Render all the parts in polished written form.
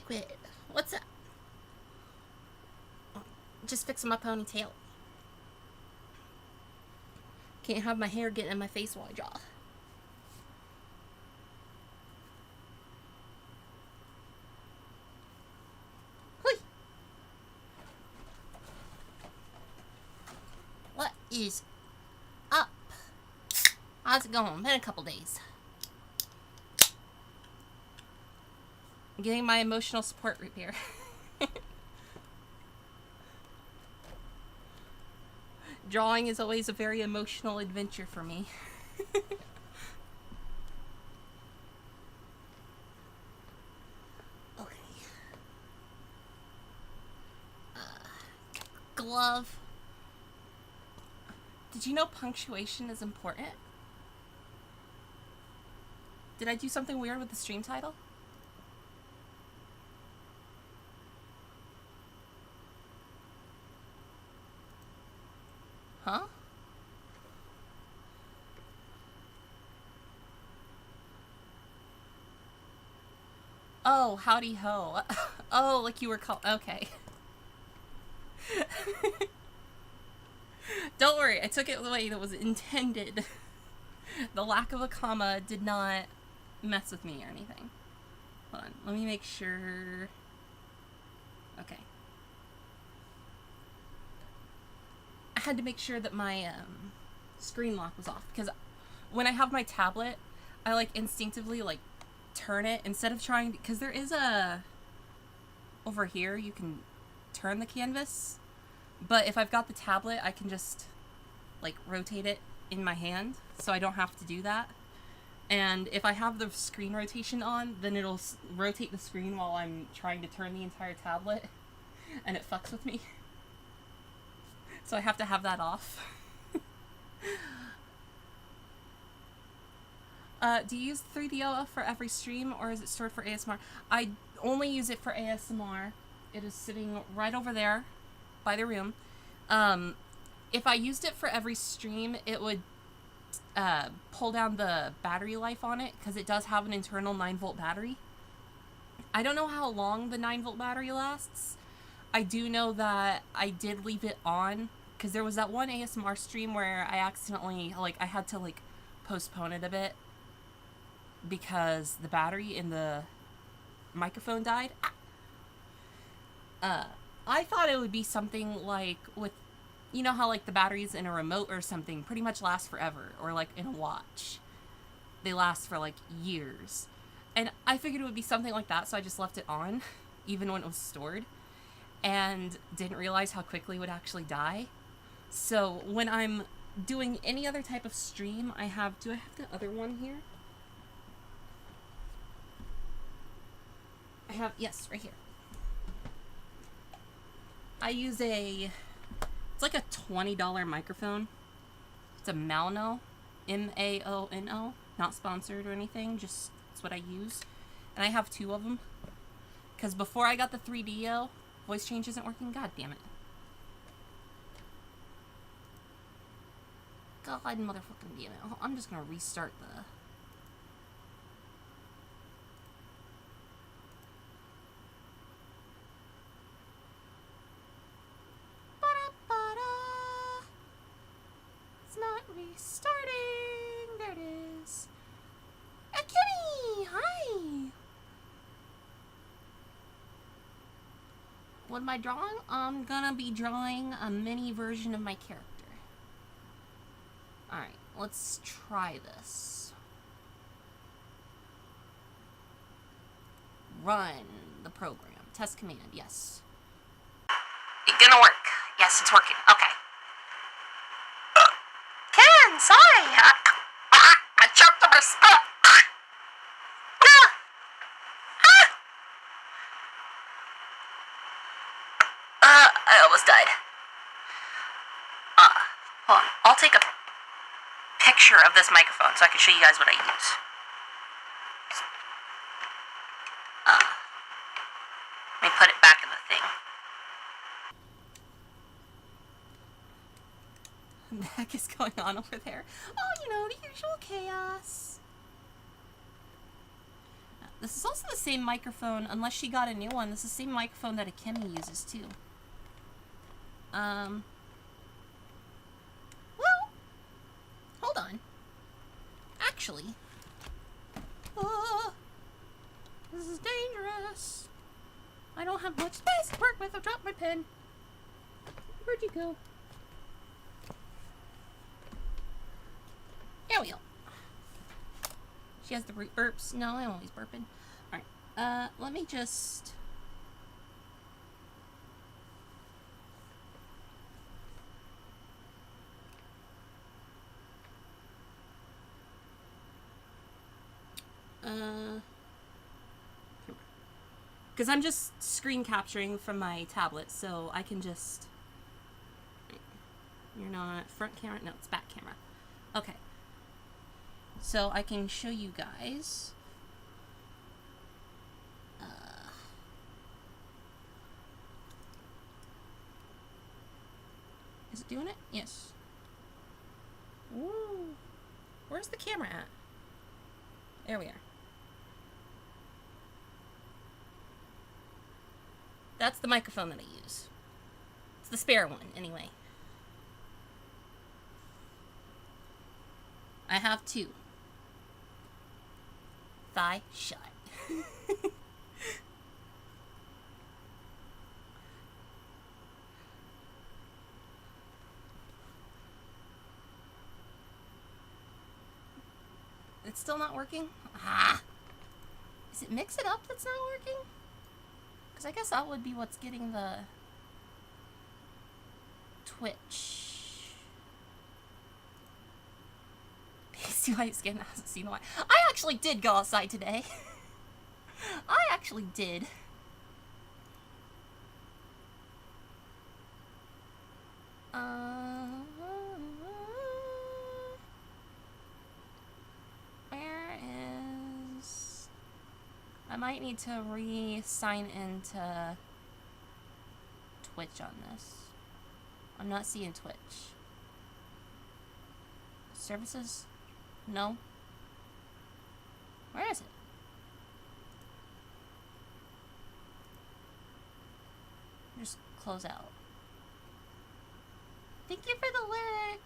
Liquid, what's up? Just fixing my ponytail. Can't have my hair getting in my face while I draw. Hui! What is up? How's it going? Been a couple days. I'm getting my emotional support root beer. Drawing is always a very emotional adventure for me. Okay. Glove. Did you know punctuation is important? Did I do something weird with the stream title? Huh? Oh, howdy ho. Oh, like you were called. Okay. Don't worry, I took it the way that was intended. The lack of a comma did not mess with me or anything. Hold on, let me make sure. Okay. I had to make sure that my screen lock was off, because when I have my tablet, I like instinctively like turn it instead of trying, because there is a over here you can turn the canvas, but if I've got the tablet I can just like rotate it in my hand, so I don't have to do that. And if I have the screen rotation on, then it'll rotate the screen while I'm trying to turn the entire tablet, and it fucks with me. So I have to have that off. Do you use 3DO for every stream, or is it stored for ASMR? I only use it for ASMR. It is sitting right over there by the room. If I used it for every stream, it would pull down the battery life on it, because it does have an internal 9-volt battery. I don't know how long the 9-volt battery lasts. I do know that I did leave it on, because there was that one ASMR stream where I accidentally, like, I had to, like, postpone it a bit because the battery in the microphone died. I thought it would be something like with, you know how, like, the batteries in a remote or something pretty much last forever, or, like, in a watch. They last for, like, years. And I figured it would be something like that, so I just left it on, even when it was stored, and didn't realize how quickly it would actually die. So when I'm doing any other type of stream, I have, do I have the other one here? I have, yes, right here. I use it's like a $20 microphone. It's a Maono, M-A-O-N-O, not sponsored or anything, just, it's what I use. And I have 2 of them, because before I got the 3DO, voice change isn't working, god damn it. God motherfucking damn it. I'm just gonna restart the... It's not restarting. There it is. Kimmy! Hi! What am I drawing? I'm gonna be drawing a mini version of my character. Alright, let's try this. Run the program. Test command, yes. It's gonna work. Yes, it's working. Okay. Ken, sorry! I choked on my spit! I almost died. Hold on. I'll take a picture of this microphone so I can show you guys what I use. Let me put it back in the thing. What the heck is going on over there? Oh, you know, the usual chaos. This is also the same microphone, unless she got a new one. This is the same microphone that Akemi uses, too. Well, hold on. Actually, this is dangerous. I don't have much space to work with. I've dropped my pen. Where'd you go? There we go. She has the root burps. No, I'm always burping. Alright. Let me just... because I'm just screen capturing from my tablet, so I can just... You're not front camera? No, it's back camera. Okay. So I can show you guys. Is it doing it? Yes. Ooh. Where's the camera at? There we are. That's the microphone that I use. It's the spare one, anyway. I have two. Thigh shut. It's still not working? Ah! Is it Mix It Up that's not working? Because I guess that would be what's getting the Twitch. Pasty white skin hasn't seen the white. I actually did go outside today. I actually did. Where is... I might need to re-sign into Twitch on this. I'm not seeing Twitch. Services? No. Where is it? Just close out. Thank you for the lyric.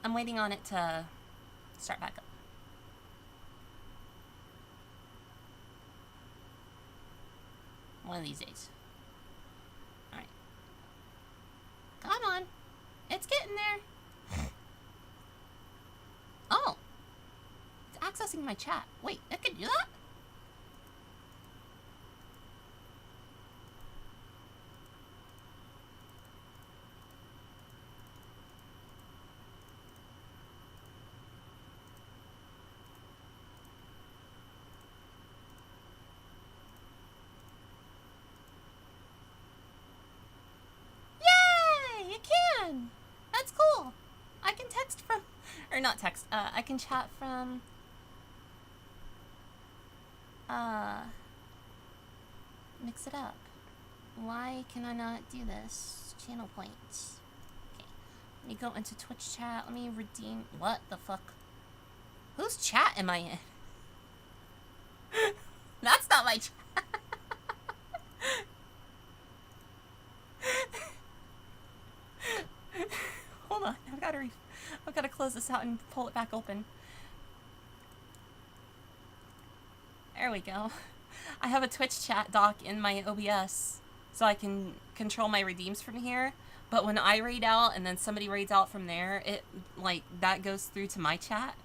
I'm waiting on it to start back up. One of these days. Alright. Come on. It's getting there. Oh. It's accessing my chat. Wait, it can do that? That's cool. I can text from, or not text, I can chat from, Mix It Up. Why can I not do this? Channel points. Okay. Let me go into Twitch chat. Let me redeem, what the fuck? Whose chat am I in? That's not my chat. Hold on, I've got to close this out and pull it back open. There we go. I have a Twitch chat doc in my OBS, so I can control my redeems from here. But when I raid out and then somebody raids out from there, it like that goes through to my chat.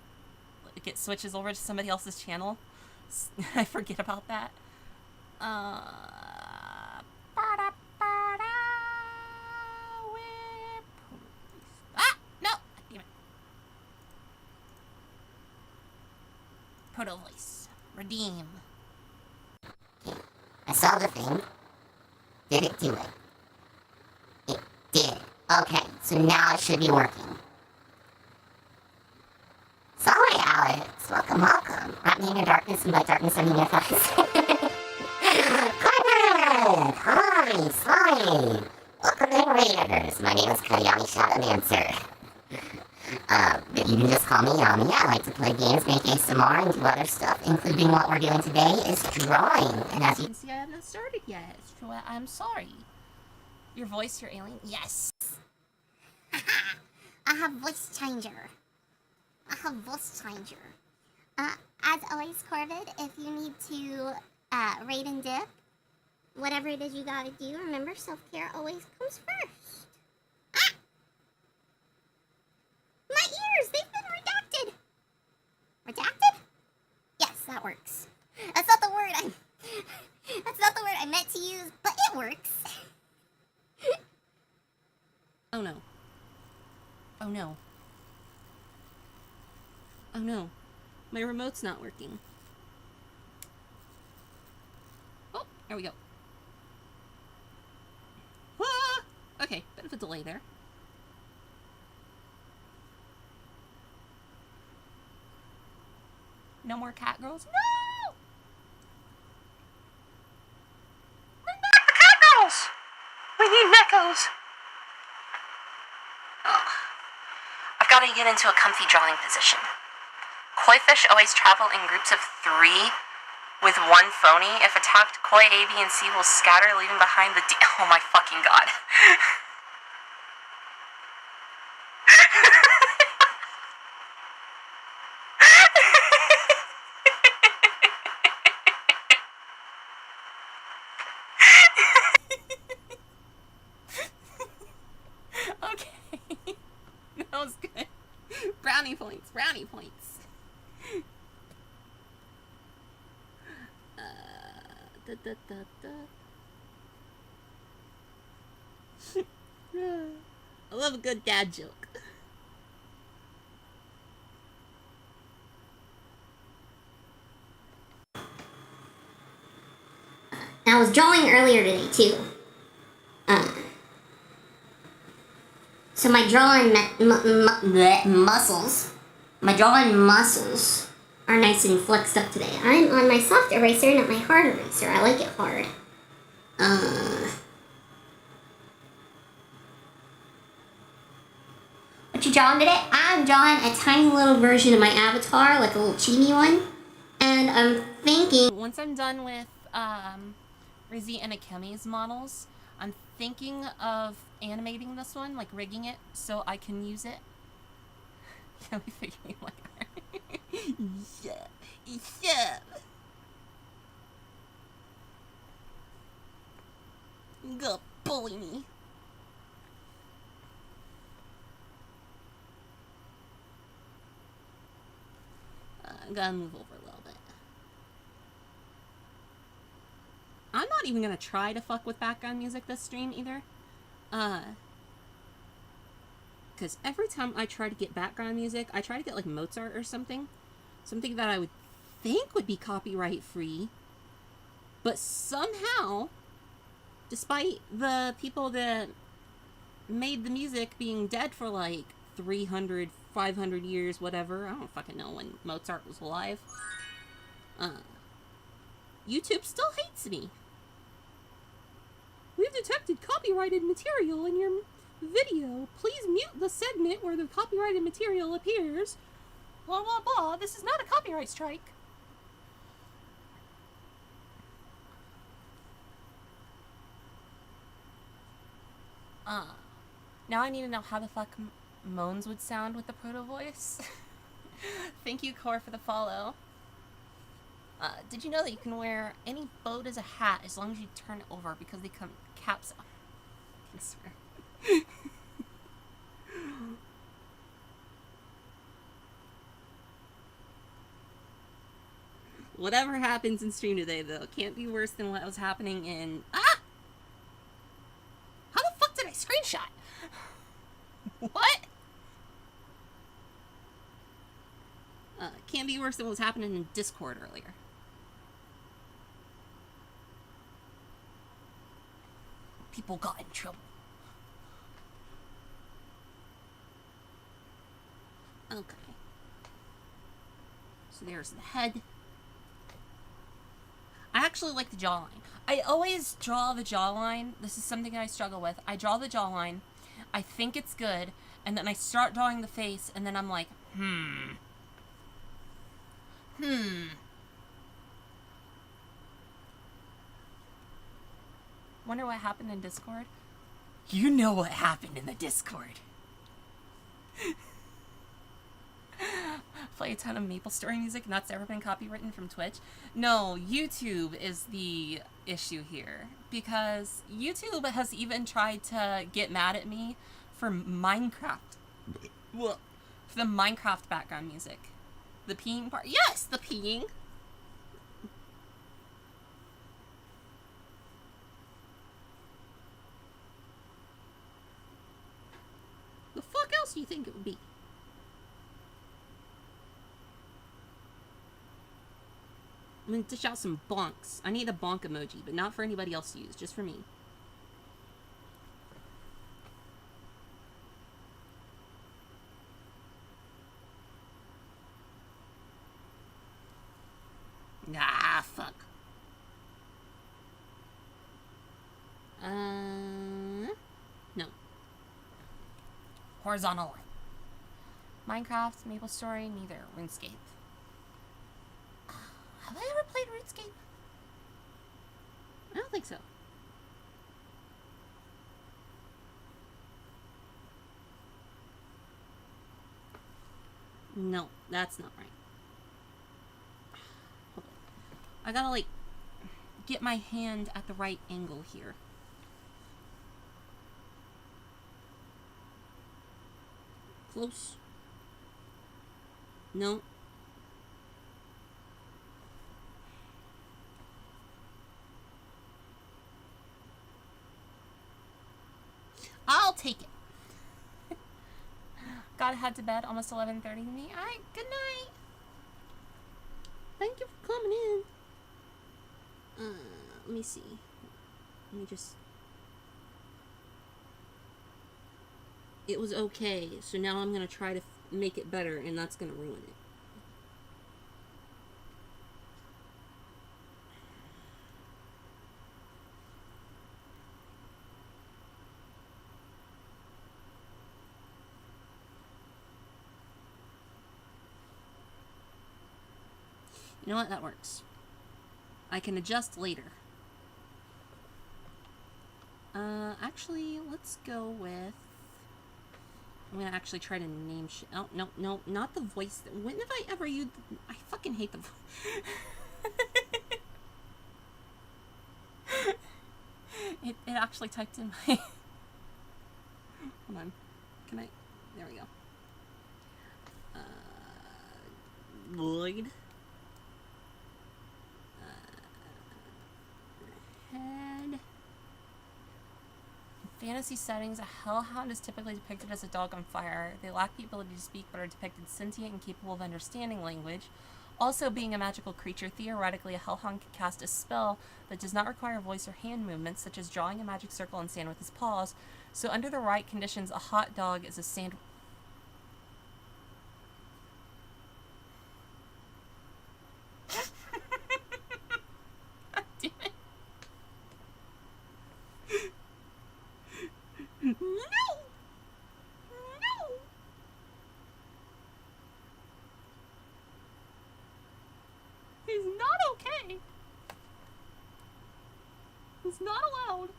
Like it switches over to somebody else's channel. I forget about that. Proto voice. Redeem. Okay. I saw the thing. Did it do it? It did. Okay, so now it should be working. Sorry, Alex. Welcome, welcome. Wrap me in your darkness, and by darkness I mean your thighs. Hi, Slime! Welcome to Raiders. My name is Kurayami Shadowmancer. But you can just call me Yami. I like to play games, make ASMR, and do other stuff, including what we're doing today is drawing. And as you can see, I haven't started yet. So I'm sorry. Your voice, your alien? Yes! I have voice changer. As always, Corvid, if you need to raid and dip, whatever it is you gotta do, remember self-care always comes first. Ah! My ears, they've been redacted. Redacted? Yes, that works. That's not the word I meant to use, but it works. Oh no. Oh no. Oh no. My remote's not working. Oh, there we go. Ah! Okay, bit of a delay there. No more cat girls? No! Bring back the cat girls! We need neckos! Ugh. I've got to get into a comfy drawing position. Koi fish always travel in groups of 3 with one phony. If attacked, koi A, B, and C will scatter, leaving behind the D. Oh my fucking god. Okay. That was good. Brownie points, brownie points. Da, da, da. I love a good dad joke. I was drawing earlier today too. So my drawing muscles are nice and flexed up today. I'm on my soft eraser, not my hard eraser. I like it hard. What you drawing today? I'm drawing a tiny little version of my avatar, like a little chibi one. And I'm thinking... Once I'm done with Rizzy and Akemi's models, I'm thinking of animating this one, like rigging it, so I can use it. Yeah, we figuring like yeah. You gonna bully me. I'm gonna move over a little bit. I'm not even gonna try to fuck with background music this stream either. Because every time I try to get background music, I try to get like Mozart or something. Something that I would think would be copyright free. But somehow, despite the people that made the music being dead for like 300, 500 years, whatever. I don't fucking know when Mozart was alive. YouTube still hates me. We've detected copyrighted material in your video. Please mute the segment where the copyrighted material appears. Blah, blah, blah. This is not a copyright strike. Now I need to know how the fuck moans would sound with the proto voice. Thank you, Core, for the follow. Did you know that you can wear any boat as a hat as long as you turn it over because they come caps on? I swear. Whatever happens in stream today, though, can't be worse than what was happening in... Ah! How the fuck did I screenshot? What? Can't be worse than what was happening in Discord earlier. People got in trouble. Okay. So there's the head. I actually like the jawline. I always draw the jawline. This is something I struggle with. I draw the jawline. I think it's good. And then I start drawing the face. And then I'm like, Wonder what happened in Discord? You know what happened in the Discord. Play a ton of Maple Story music and that's ever been copywritten from Twitch. No, YouTube is the issue here. Because YouTube has even tried to get mad at me for Minecraft. For the Minecraft background music. The peeing part. Yes, the peeing. The fuck else do you think it would be? I'm gonna dish out some bonks. I need a bonk emoji, but not for anybody else to use, just for me. Ah, fuck. No. Horizontal line. Minecraft, Maple Story, neither. RuneScape. Have I ever played RuneScape? I don't think so. No, that's not right. Hold on. I gotta, like, get my hand at the right angle here. Close. No. I'll take it. Gotta head to bed. Almost 11:30 to me. Alright, good night. Thank you for coming in. Let me see. Let me just... It was okay, so now I'm gonna try to make it better, and that's gonna ruin it. You know what? That works. I can adjust later. Actually, let's go with... I'm gonna actually try to name shit. Oh, no, no, not the voice. When have I ever used... I fucking hate the it actually typed in my... Hold on. Can I... There we go. Lloyd. Head. In fantasy settings, a hellhound is typically depicted as a dog on fire. They lack the ability to speak, but are depicted sentient and capable of understanding language. Also, being a magical creature, theoretically, a hellhound can cast a spell that does not require voice or hand movements, such as drawing a magic circle in sand with his paws. So, under the right conditions, a hot dog is a sand... Damn it. No! No! He's not okay. He's not allowed.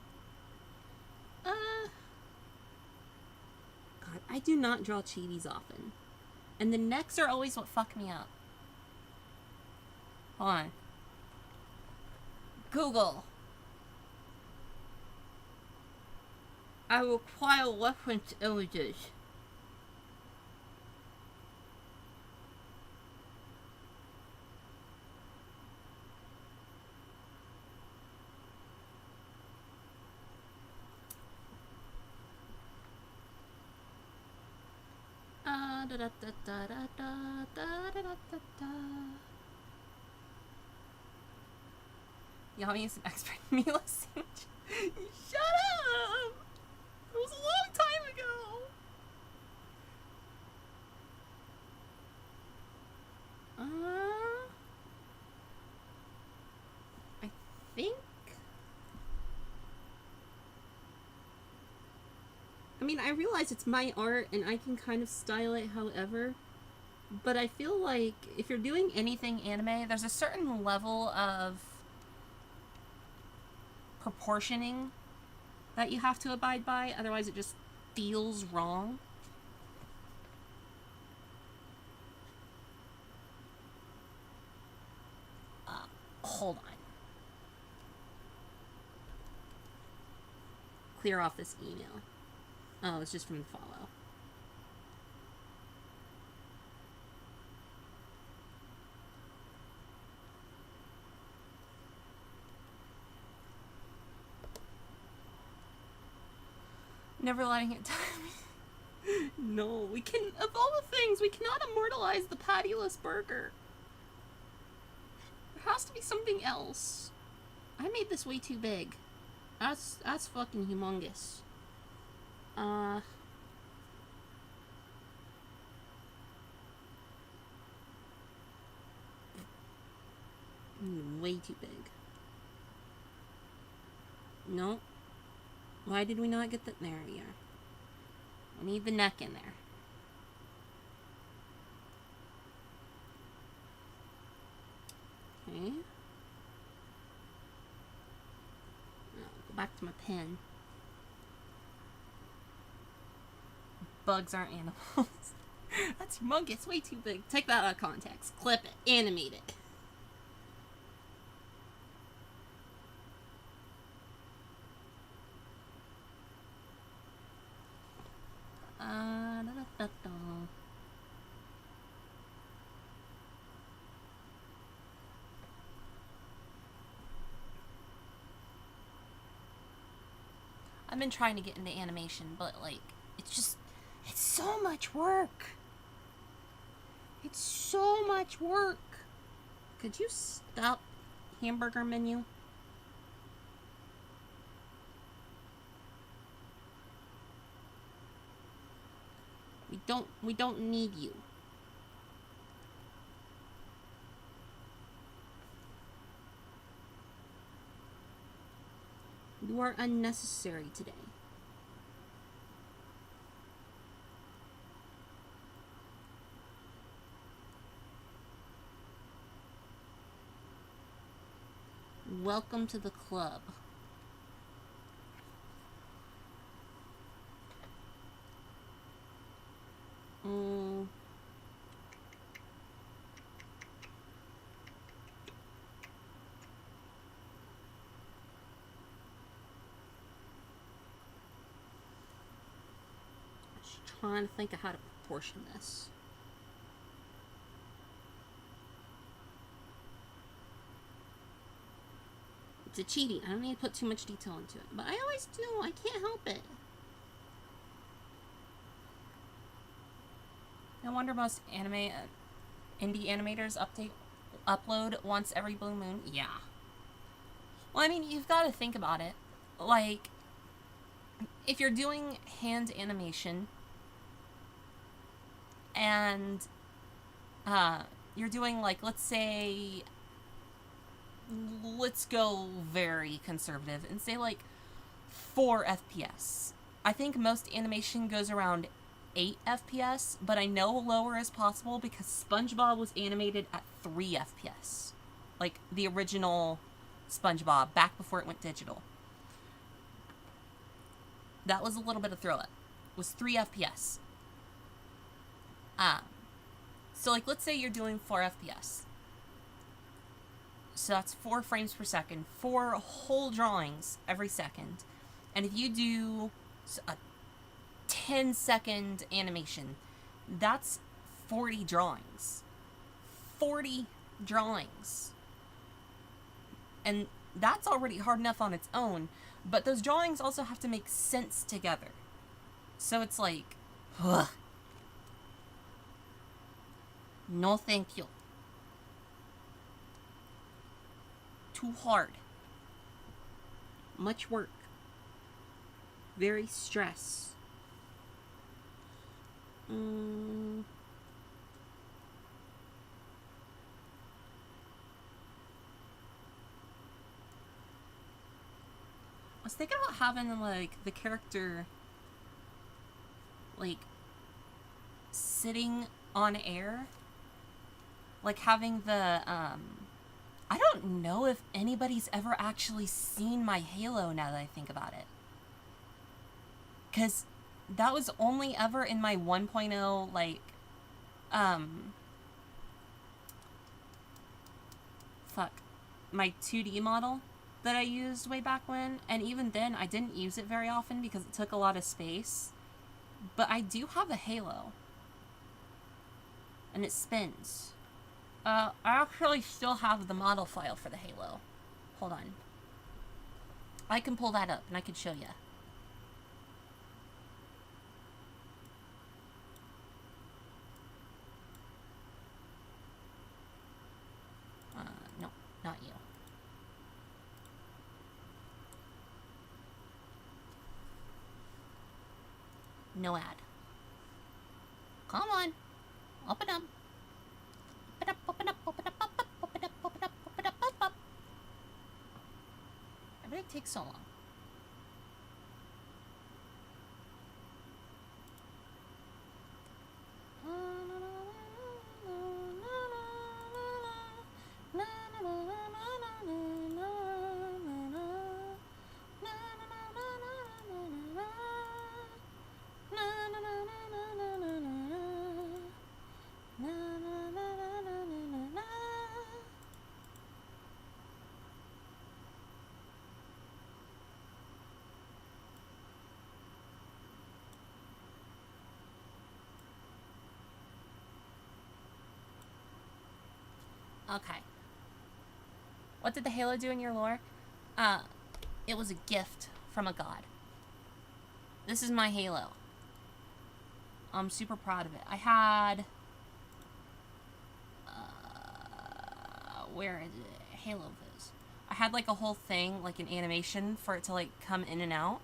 God, I do not draw chibies often. And the necks are always what fuck me up. Hold on. Google. I require reference images. Y'all need some expert meal sandwich. Shut up! It was a long time ago. I think mean, I realize it's my art and I can kind of style it however, but I feel like if you're doing anything anime, there's a certain level of proportioning that you have to abide by, otherwise it just feels wrong. Hold on. Clear off this email. Oh, it's just from the follow. Never letting it die. No, we can, of all the things, we cannot immortalize the pattyless burger. There has to be something else. I made this way too big. That's fucking humongous. Way too big. No. Why did we not get that? There we are. We need the neck in there. Okay. Now, go back to my pen. Bugs aren't animals. That's humongous. Way too big. Take that out of context. Clip it. Animate it. I've been trying to get into animation, but like, it's so much work. It's so much work. Could you stop hamburger menu? We don't need you. You are unnecessary today. Welcome to the club. Trying to think of how to proportion this. It's a cheating. I don't need to put too much detail into it, but I always do. I can't help it. No wonder most indie animators upload once every blue moon. Yeah. Well, I mean, you've got to think about it. Like, if you're doing hand animation and you're doing, like, let's go very conservative and say like 4 FPS. I think most animation goes around 8 FPS, but I know lower is possible because SpongeBob was animated at 3 FPS. Like the original SpongeBob back before it went digital. That was a little bit of throw up. It was 3 FPS. So like let's say you're doing 4 FPS. So that's 4 frames per second, 4 whole drawings every second. And if you do a 10-second animation, that's 40 drawings. 40 drawings. And that's already hard enough on its own, but those drawings also have to make sense together. So it's like, ugh. No thank you. Too hard. Much work. Very stress. I was thinking about having like the character like, sitting on air, like having the, I don't know if anybody's ever actually seen my halo now that I think about it. Because that was only ever in my 1.0, like, my 2D model that I used way back when. And even then, I didn't use it very often because it took a lot of space. But I do have a halo. And it spins. I actually still have the model file for the halo. Hold on. I can pull that up and I can show you. No, not you. No ad. Come on. Open up. Open up, open up, open up, open up, open up, open up, open up, open up. Why did it take so long? Okay. What did the halo do in your lore? It was a gift from a god. This is my halo. I'm super proud of it. I had... where is it? Halo Viz. I had like a whole thing, like an animation for it to like come in and out.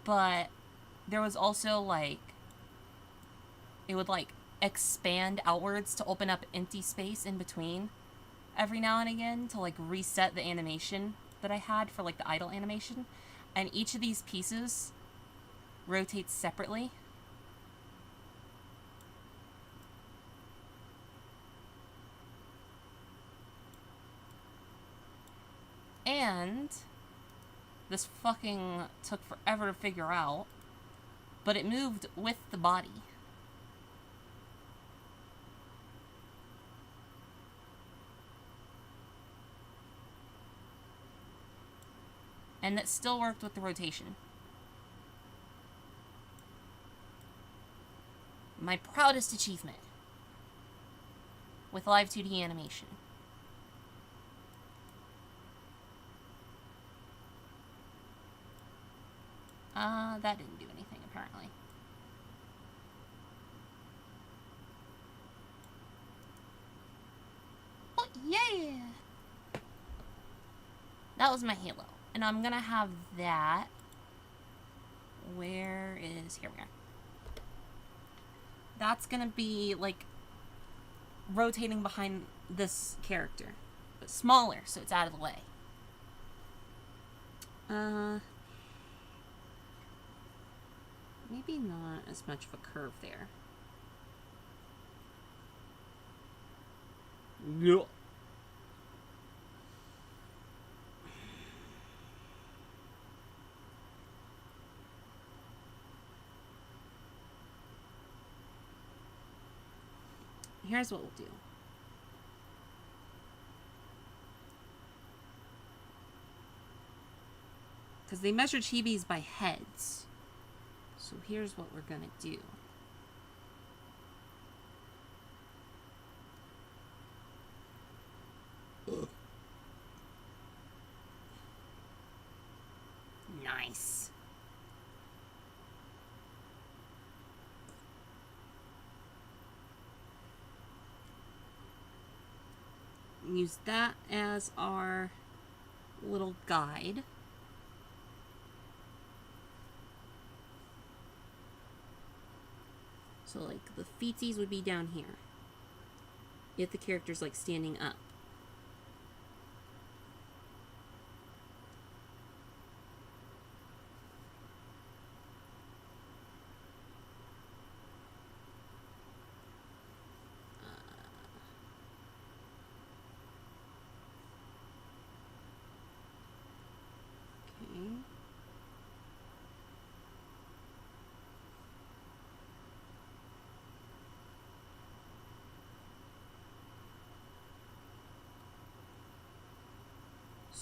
But there was also like... it would like expand outwards to open up empty space in between every now and again to like reset the animation that I had for like the idle animation. And each of these pieces rotates separately. And this fucking took forever to figure out, but it moved with the body. And that still worked with the rotation. My proudest achievement with live 2D animation. That didn't do anything, apparently. Oh, yeah! That was my halo. And I'm gonna have that. Where is... here we are. That's gonna be, like, rotating behind this character. But smaller, so it's out of the way. Maybe not as much of a curve there. Yeah. Here's what we'll do. Because they measure chibis by heads. So here's what we're gonna do. Nice. Use that as our little guide. So like the feetsies would be down here if the character's like standing up.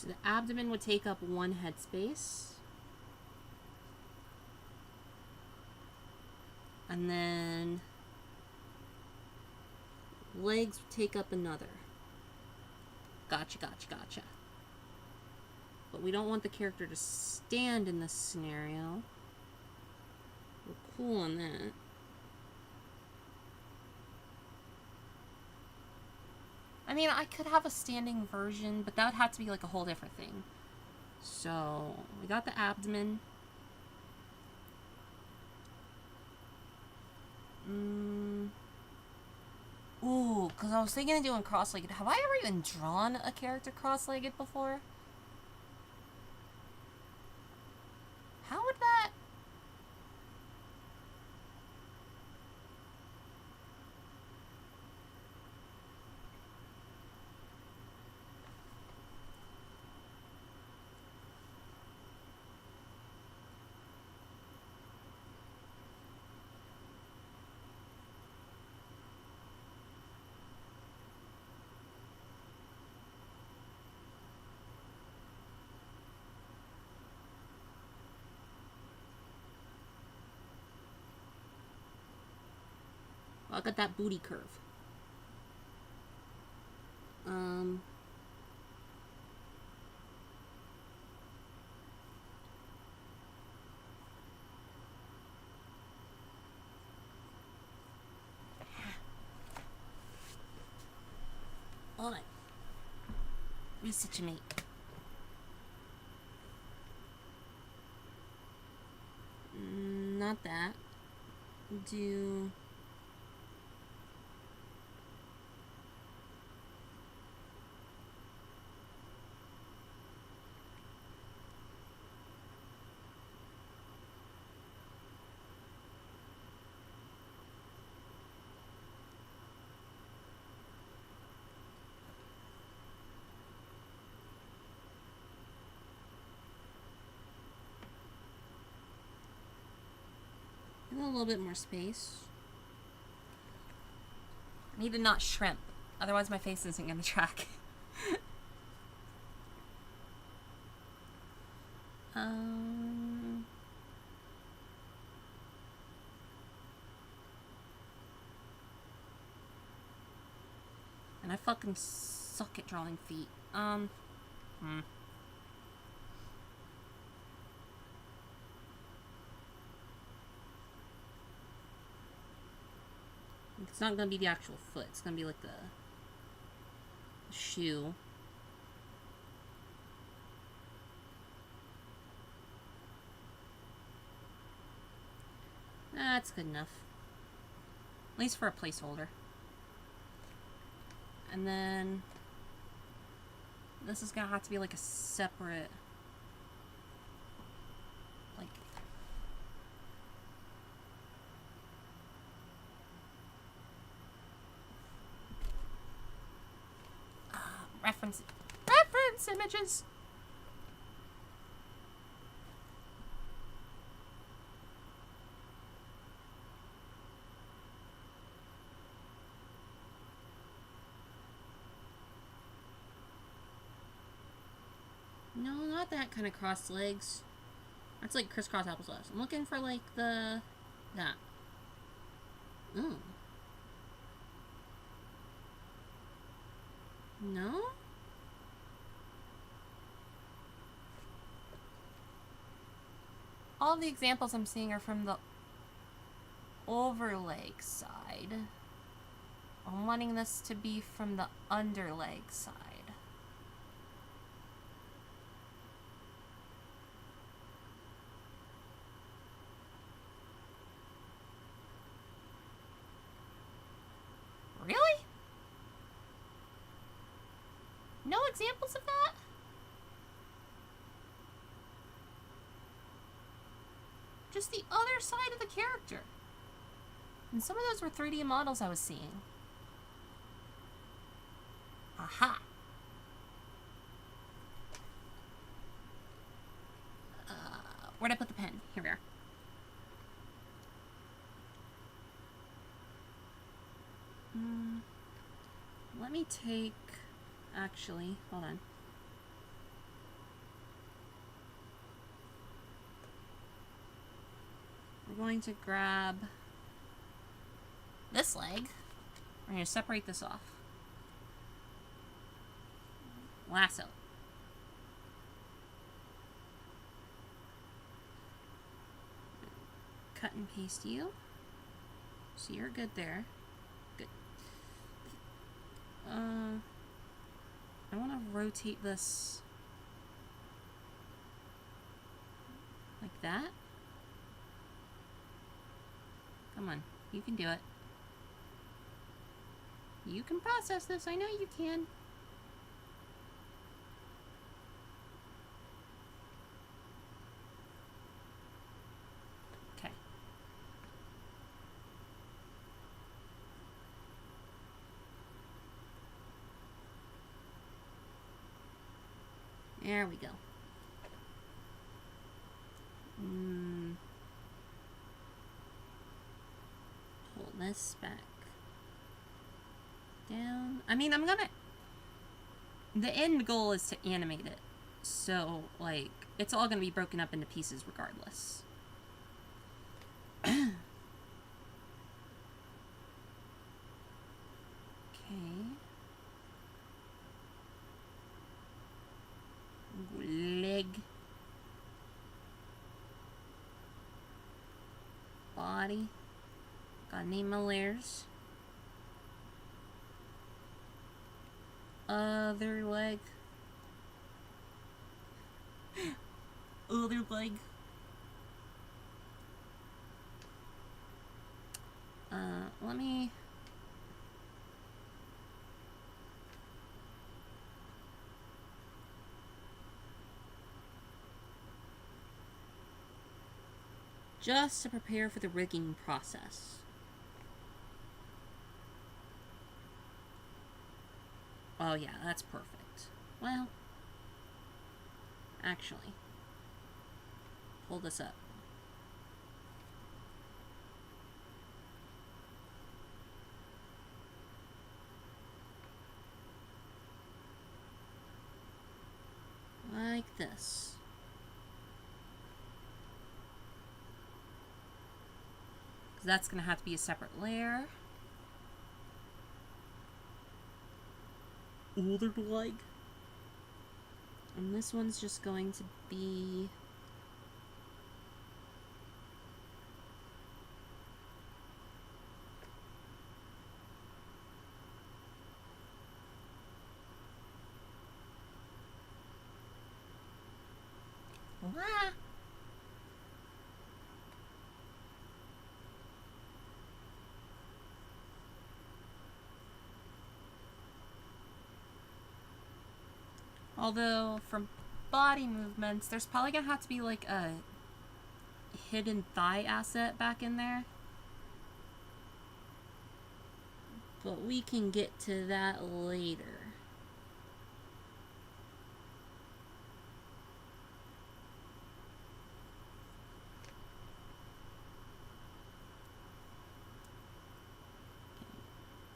So the abdomen would take up 1 headspace. And then legs would take up another. Gotcha. But we don't want the character to stand in this scenario. We're cool on that. I mean, I could have a standing version, but that would have to be like a whole different thing. So, we got the abdomen. Ooh, because I was thinking of doing cross-legged. Have I ever even drawn a character cross-legged before? How would that... I got that booty curve. Hold on. Resituate. Not that. Do... a little bit more space. I need to not shrimp, otherwise my face isn't going to track. And I fucking suck at drawing feet. It's not going to be the actual foot. It's going to be like the shoe. That's good enough. At least for a placeholder. And then this is going to have to be like a separate... like... reference images. No, not that kind of crossed legs. That's like crisscross applesauce. I'm looking for like that. Oh. No? All the examples I'm seeing are from the overleg side. I'm wanting this to be from the underleg side. Really? No examples of that? Just the other side of the character. And some of those were 3D models I was seeing. Aha! Where'd I put the pen? Here we are. Let me take... Actually, hold on. we're going to grab this leg. We're going to separate this off. Lasso. Cut and paste you. So you're good there. Good. I want to rotate this like that. Come on, you can do it. You can process this, I know you can. Okay. There we go. Pull this back down. I mean, I'm gonna... The end goal is to animate it. So, like, it's all gonna be broken up into pieces regardless. Okay. Leg. Body. Gotta name my layers. Other leg. Other leg. Let me... Just to prepare for the rigging process. Oh yeah, that's perfect. Well, actually, pull this up. Like this. That's going to have to be a separate layer. Older leg. And this one's just going to be... Ah. Although, from body movements, there's probably gonna have to be like a hidden thigh asset back in there. But we can get to that later.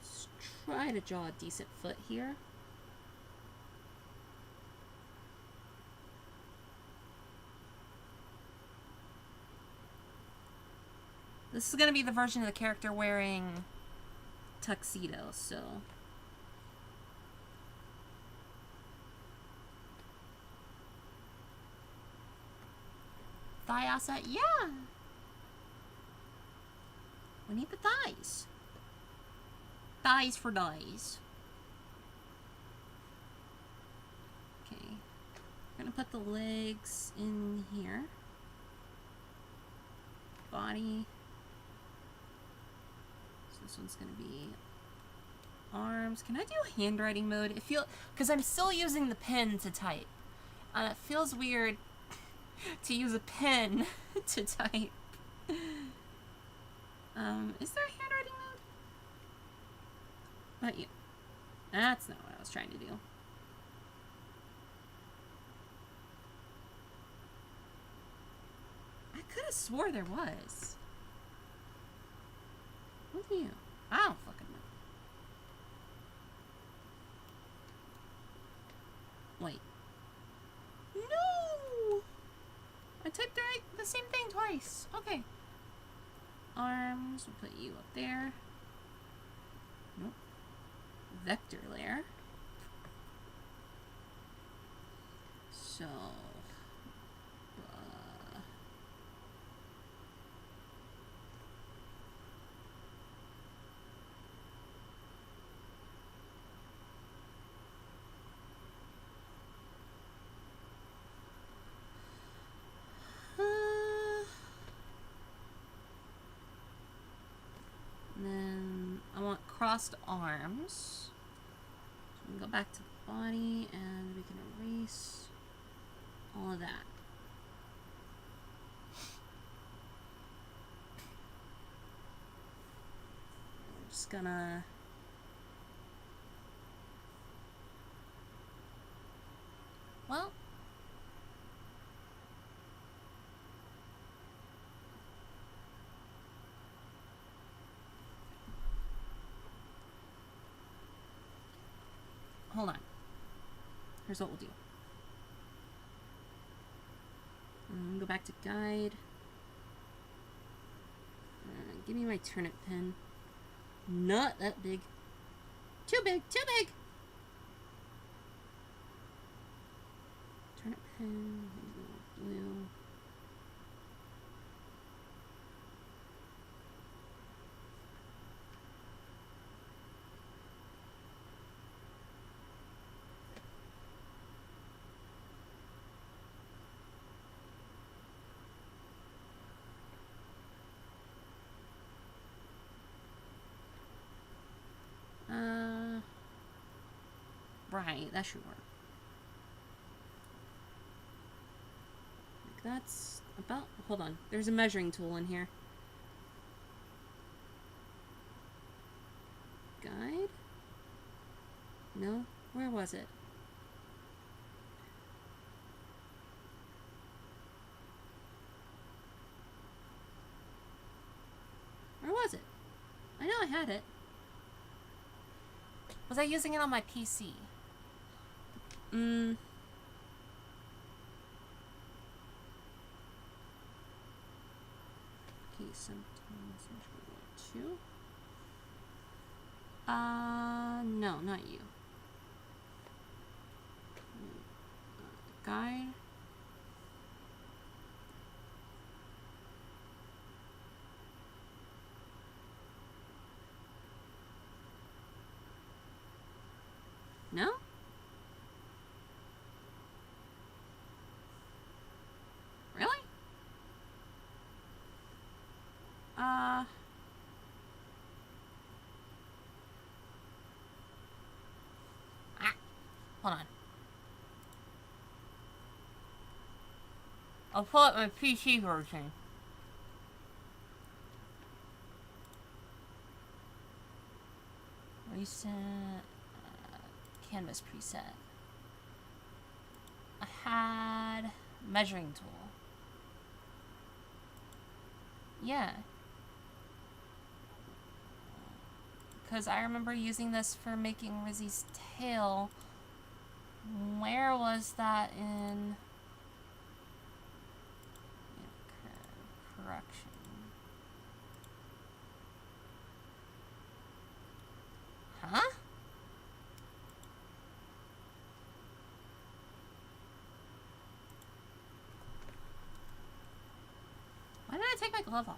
Let's try to draw a decent foot here. This is going to be the version of the character wearing tuxedo, so... Thigh asset? Yeah! We need the thighs. Thighs for dies. Okay. We're going to put the legs in here. Body... This one's gonna be arms. Can I do handwriting mode? It feels, because I'm still using the pen to type. It feels weird to use a pen to type. Is there a handwriting mode? But yeah, that's not what I was trying to do. I could have swore there was. What do you? I don't fucking know. Wait. No! I typed the same thing twice. Okay. arms. We'll put you up there. Nope. Vector layer. So... then I want crossed arms. So we can go back to the body and we can erase all of that. I'm just gonna well, hold on. Here's what we'll do. Go back to guide. Give me my turnip pin. Not that big. Too big, too big! Turnip pin, blue. Right, that should work. Like that's about... Hold on. There's a measuring tool in here. Guide? No? Where was it? Where was it? I know I had it. Was I using it on my PC? Okay, sometimes two. No, not you. Guide. No? Really? Hold on. I'll pull up my PC version. Recent canvas preset. I had measuring tool. Yeah. Because I remember using this for making Rizzy's tail. Where was that in... correction. Huh? Why did I take my glove off?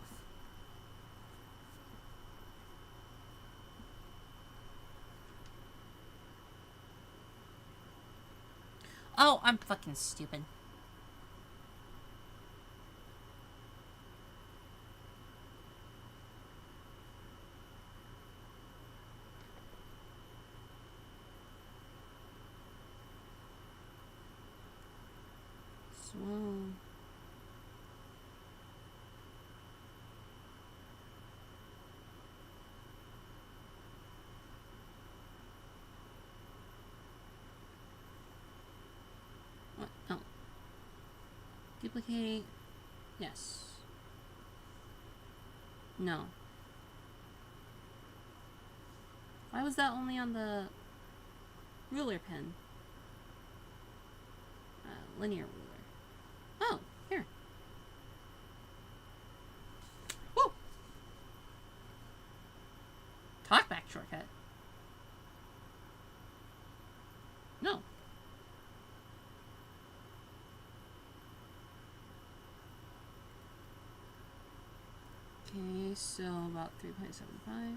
Oh, I'm fucking stupid. Swell. What? Oh. Duplicate. Yes. No. Why was that only on the ruler pen? Linear ruler. Oh, here. Woo! Okay, so about 3.75.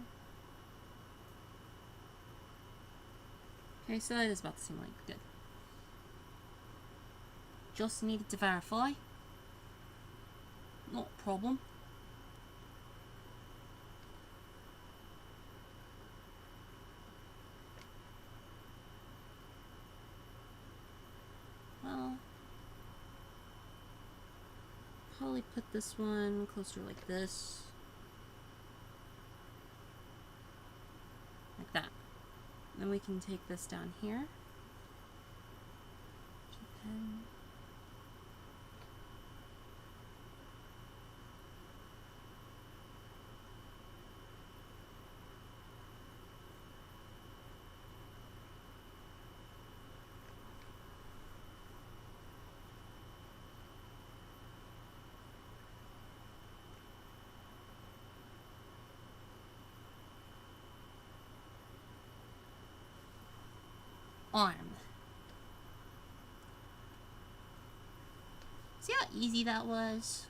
Okay, so that is about the same length. Good. Just needed to verify. Not a problem. Well, probably put this one closer like this. Like that. Then we can take this down here. 10. Arm. See how easy that was?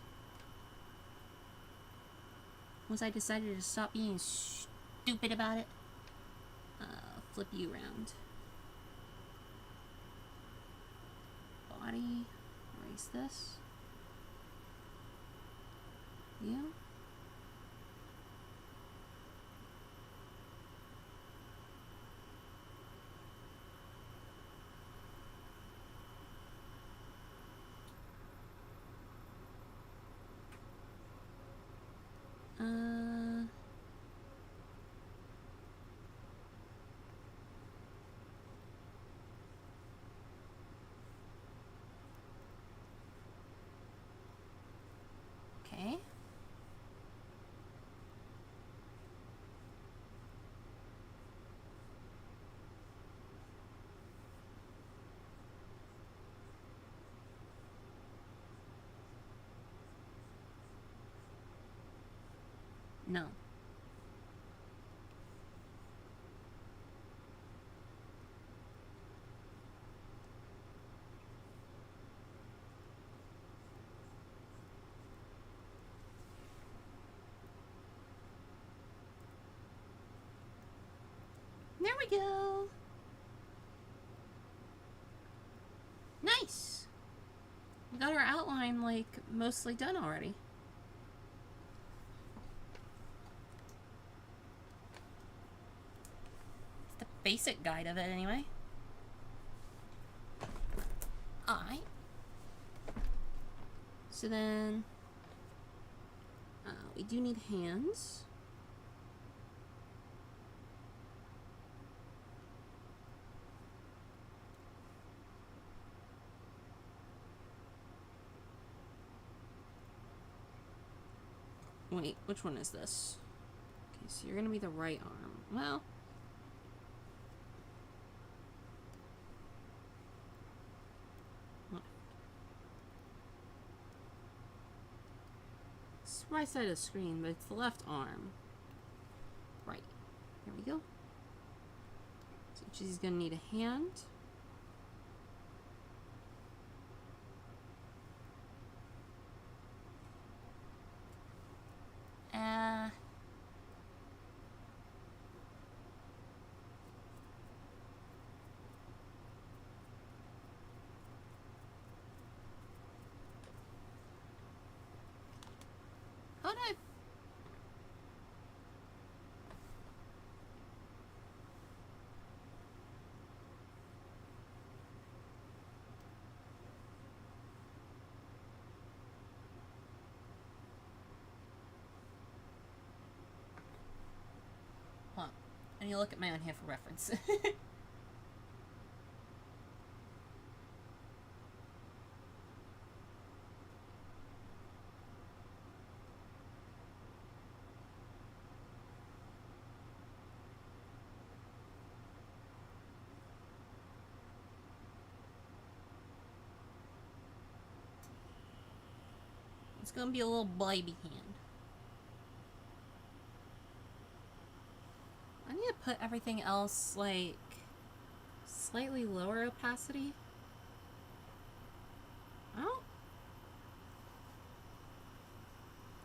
Once I decided to stop being stupid about it. Flip you around. Body. Erase this. You. Okay. No. There we go. Nice. We got our outline, like, mostly done already. It's the basic guide of it, anyway. Alright. So then, we do need hands. Wait, which one is this? Okay, so you're gonna be the right arm. Well, it's right side of the screen, but it's the left arm. Right. There we go. So she's gonna need a hand. How do I... Huh. I need to look at my own hand for reference. It's gonna be a little baby hand. I need to put everything else, like, slightly lower opacity. I don't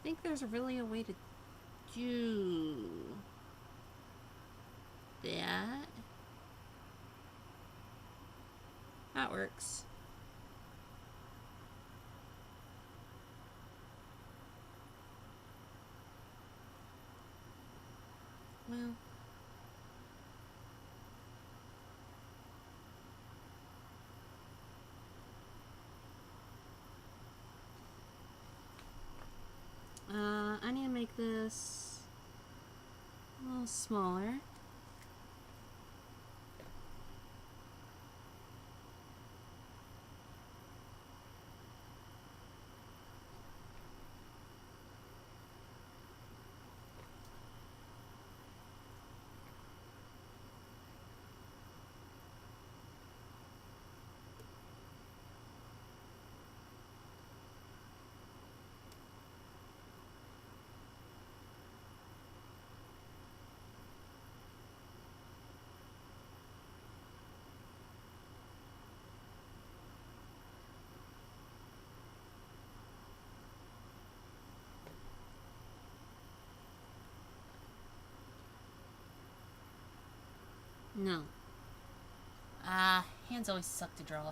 think there's really a way to do that. That works. Well. I need to make this a little smaller. No. Hands always suck to draw.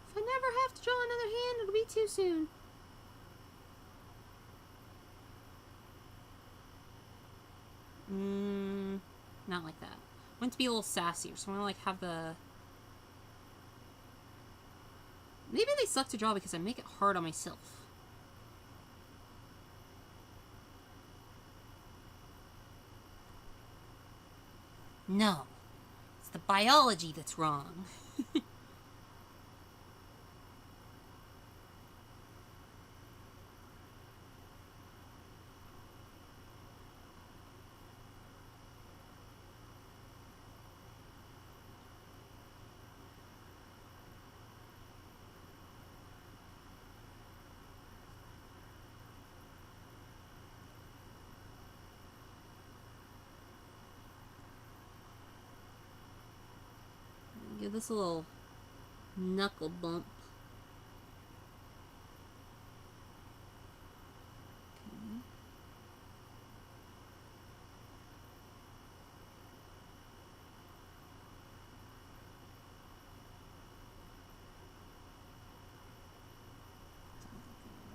If I never have to draw another hand, it'll be too soon. Not like that. I want it to be a little sassier, so I want to like have the... Maybe they suck to draw because I make it hard on myself. No. It's the biology that's wrong. Give this a little knuckle bump.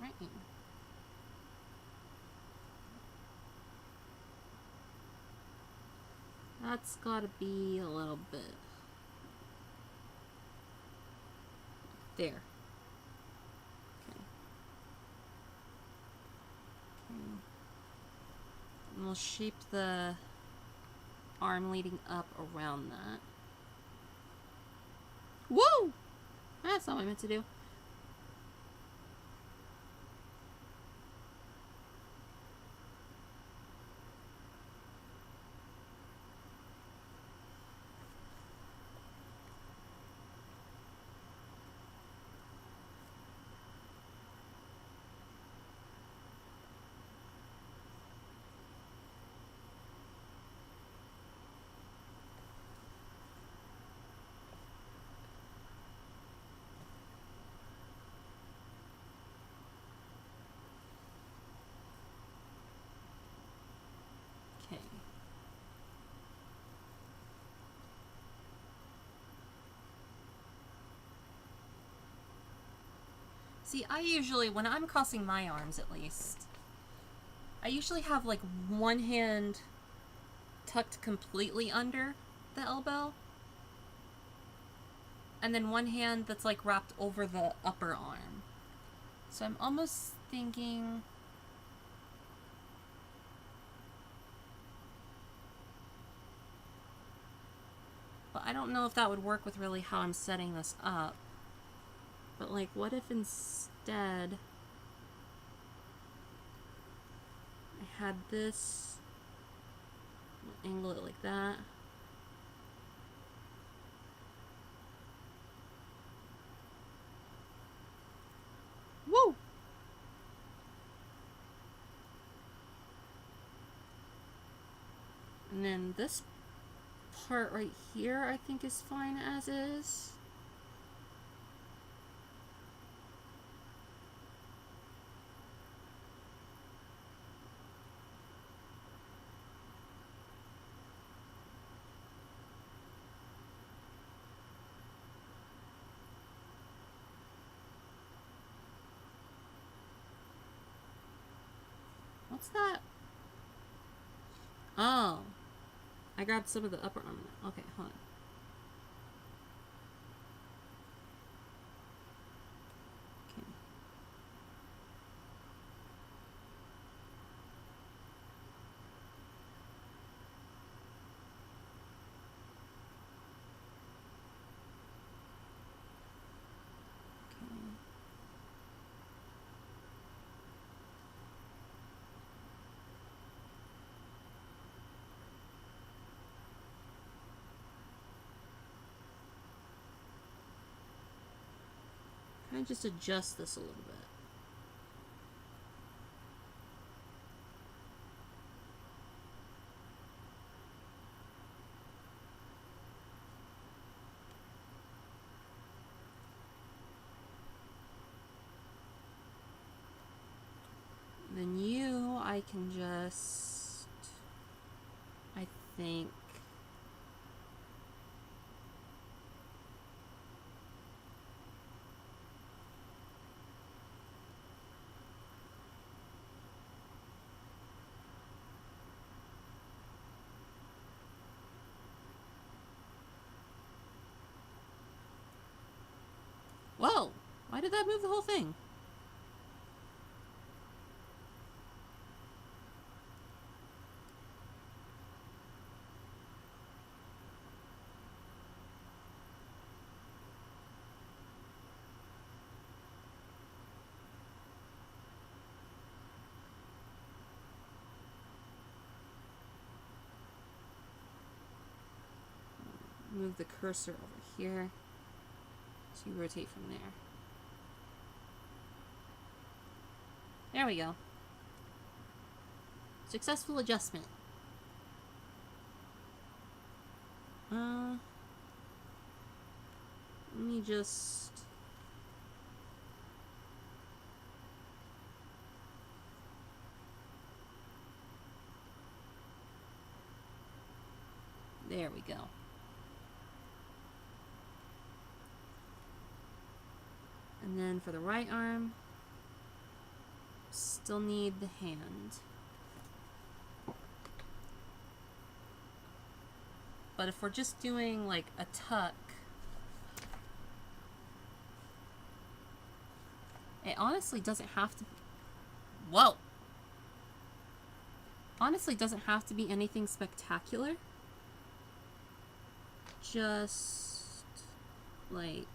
Okay. Right. That's gotta be a little bit. There. Okay. And we'll shape the arm leading up around that. Whoa! That's not what I meant to do. Okay. See, I usually, when I'm crossing my arms at least, I usually have like one hand tucked completely under the elbow, and then one hand that's like wrapped over the upper arm. So I'm almost thinking... But I don't know if that would work with really how I'm setting this up. But like, what if instead I had this, angle it like that. Woo! And then this part right here, I think, is fine as is. What's that? Oh. I grabbed some of the upper arm. Okay, hold on. Okay. Kind of just adjust this a little bit. Then you, I can just, I think, whoa, why did that move the whole thing? Move the cursor over here. So you rotate from there. There we go. Successful adjustment. Let me just... There we go. And then for the right arm, still need the hand. But if we're just doing like a tuck, it honestly doesn't have to... Whoa! Honestly doesn't have to be anything spectacular. Just like...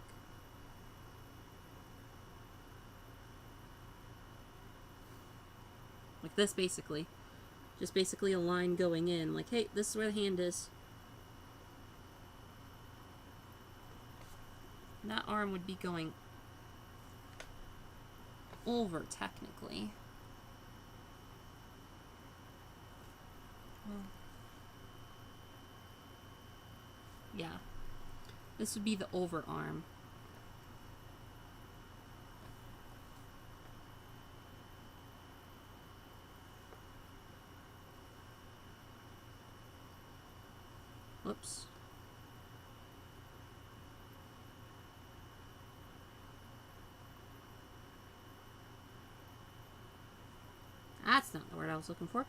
like this, basically. Just basically a line going in. Like, hey, this is where the hand is. And that arm would be going over, technically. Well, yeah. This would be the over arm. Whoops. That's not the word I was looking for.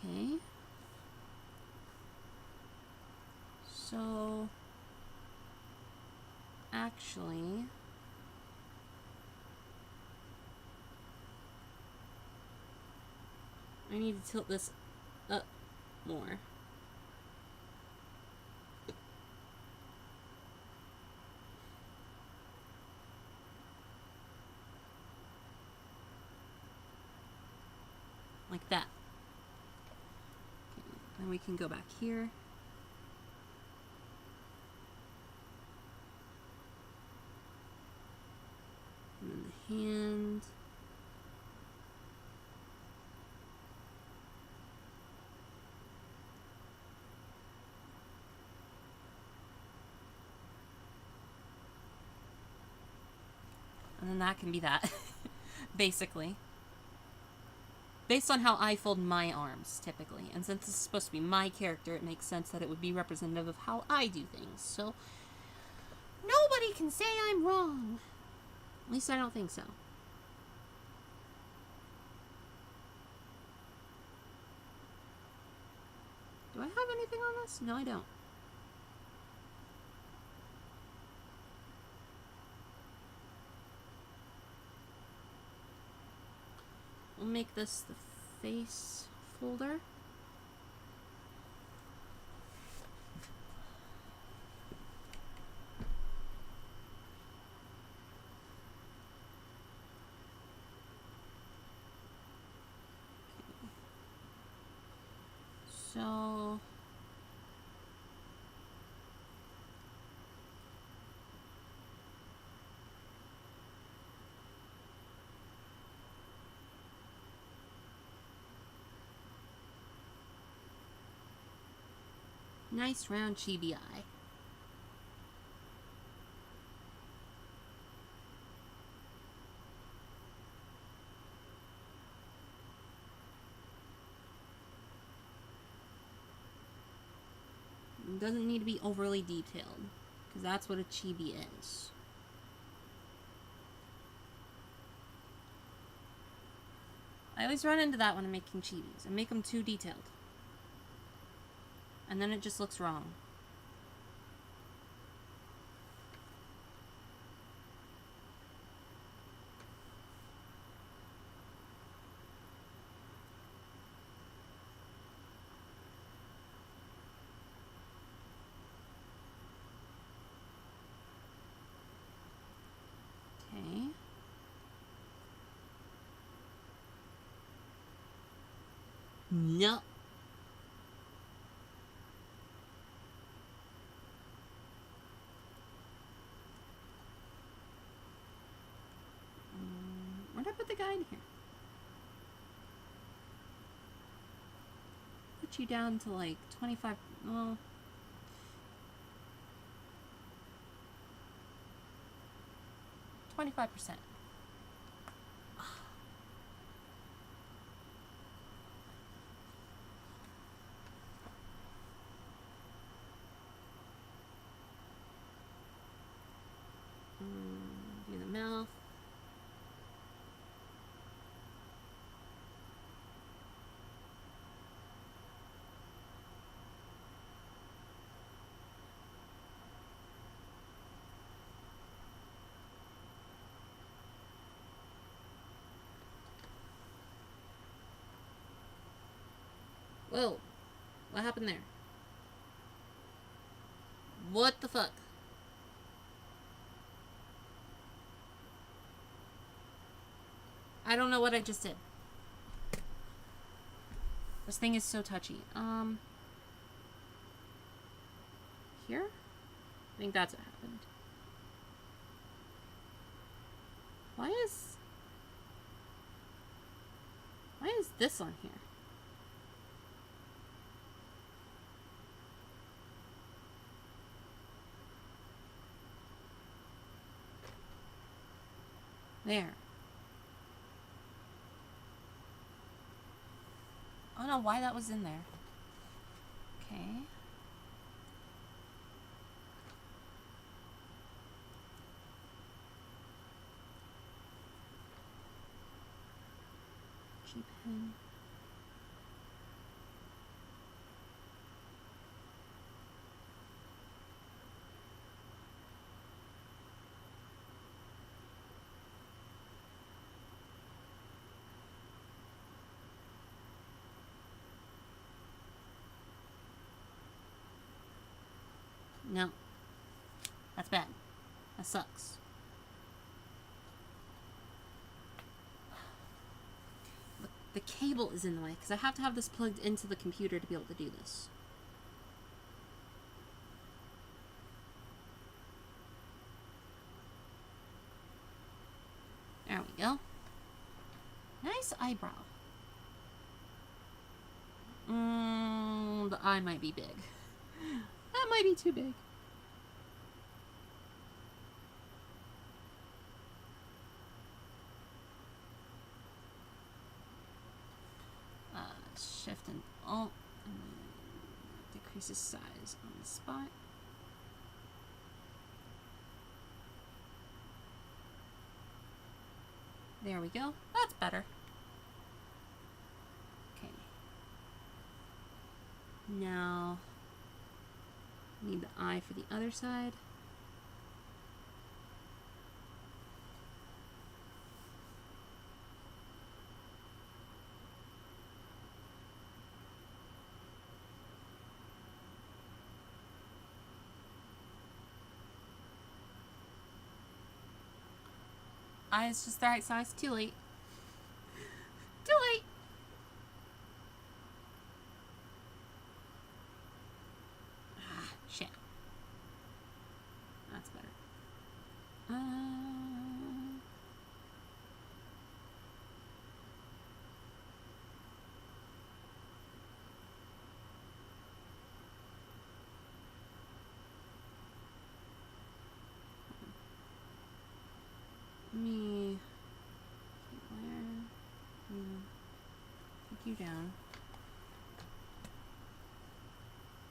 Okay. So, actually, I need to tilt this up more. Like that. Okay, then we can go back here. hand. And then that can be that, basically. Based on how I fold my arms, typically. And since this is supposed to be my character, it makes sense that it would be representative of how I do things. So, nobody can say I'm wrong. At least I don't think so. Do I have anything on this? No, I don't. We'll make this the face folder. So nice round chibi eye. It doesn't need to be overly detailed, because that's what a chibi is. I always run into that when I'm making chibis. I make them too detailed. And then it just looks wrong. Okay. No. Where'd I put the guide here? Put you down to like 25. Well, 25%. Do the mouth. Whoa. What happened there? What the fuck? I don't know what I just did. This thing is so touchy. Here? I think that's what happened. Why is this on here? There. I don't know why that was in there. Okay. G pen. No. That's bad. That sucks. The cable is in the way, because I have to have this plugged into the computer to be able to do this. There we nice eyebrow. The eye might be big. That might be too big. Shift and Alt, and then decreases size on the spot. There we go. That's better. Okay. Now, need the eye for the other side. Eyes just the right size. Too late. Too late. Ah, shit. That's better. Me. Where? Take you down.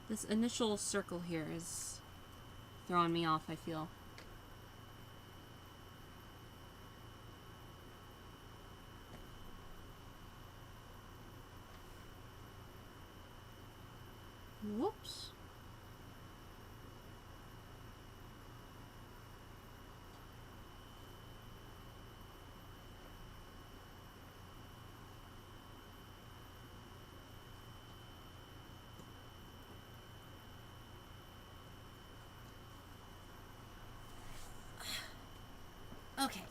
This initial circle here is throwing me off, I feel. Whoops. Okay.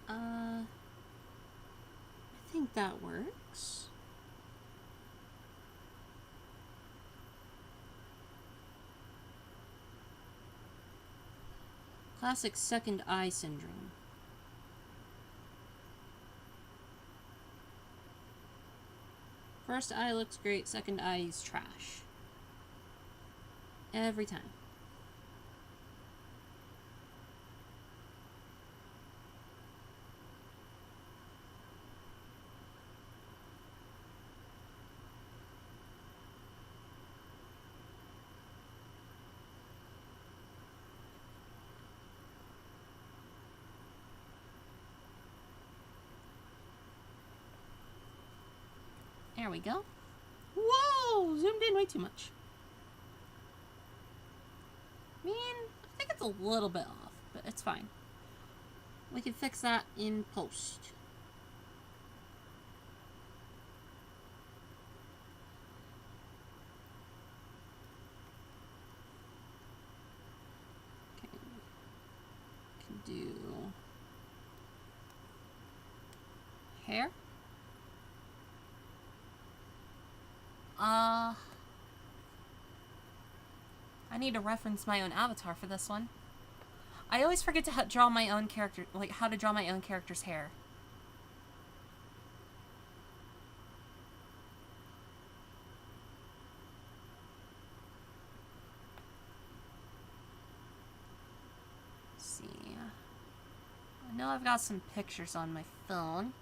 I think that works. Classic second eye syndrome. First eye looks great, second eye is trash. Every time. There we go. Whoa! Zoomed in way too much. Man, I think it's a little bit off, but it's fine. We can fix that in post. Okay. Can do hair. I need to reference my own avatar for this one. I always forget to draw my own character, like how to draw my own character's hair. Let's see. I know I've got some pictures on my phone.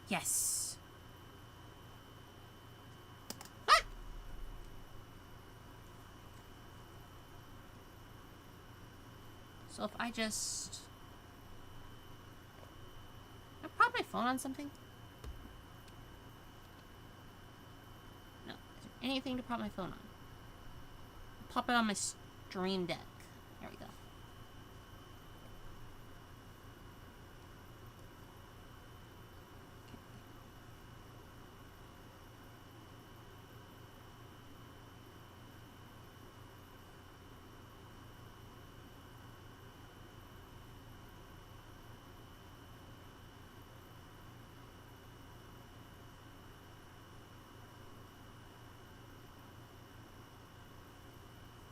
Yes. So if I just... I prop my phone on something? No. Is there anything to prop my phone on? Pop it on my stream deck. There we go.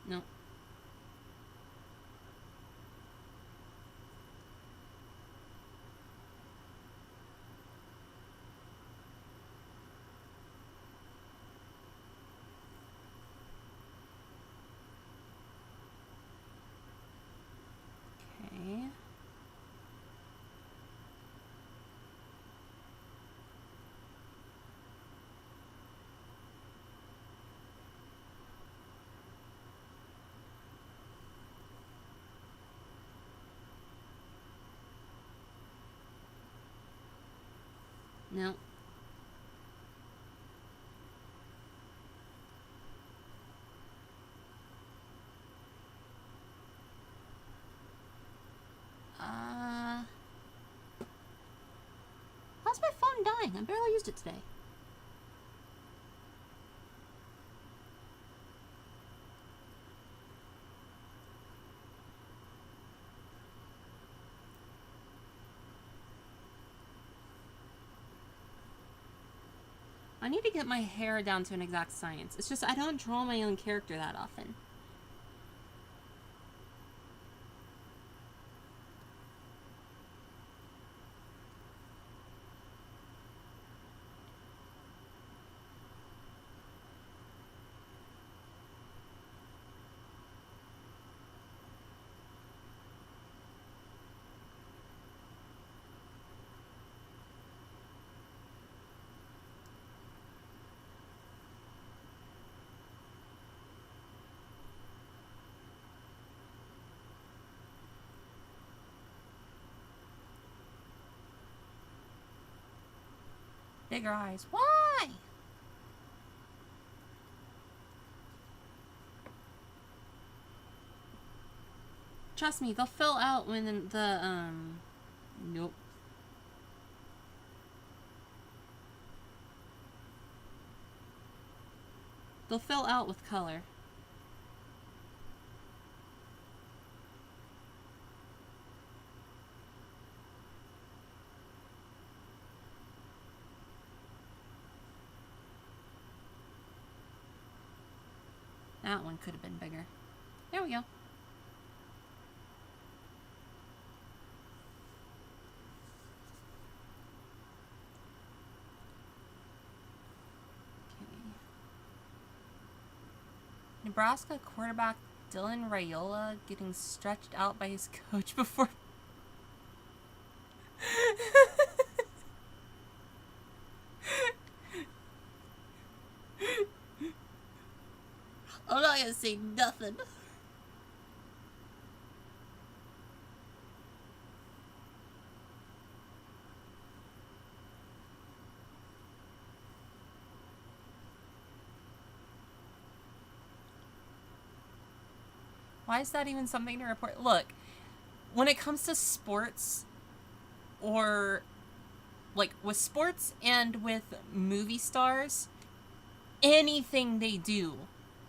No. Okay. No. How's my phone dying? I barely used it today. I need to get my hair down to an exact science. It's just I don't draw my own character that often. Bigger eyes. Why? Trust me, they'll fill out when nope. They'll fill out with color. That one could have been bigger. There we go. Nebraska quarterback Dylan Raiola getting stretched out by his coach before. I'm not gonna say nothing. Why is that even something to report? Look, when it comes to sports, or like with sports and with movie stars, anything they do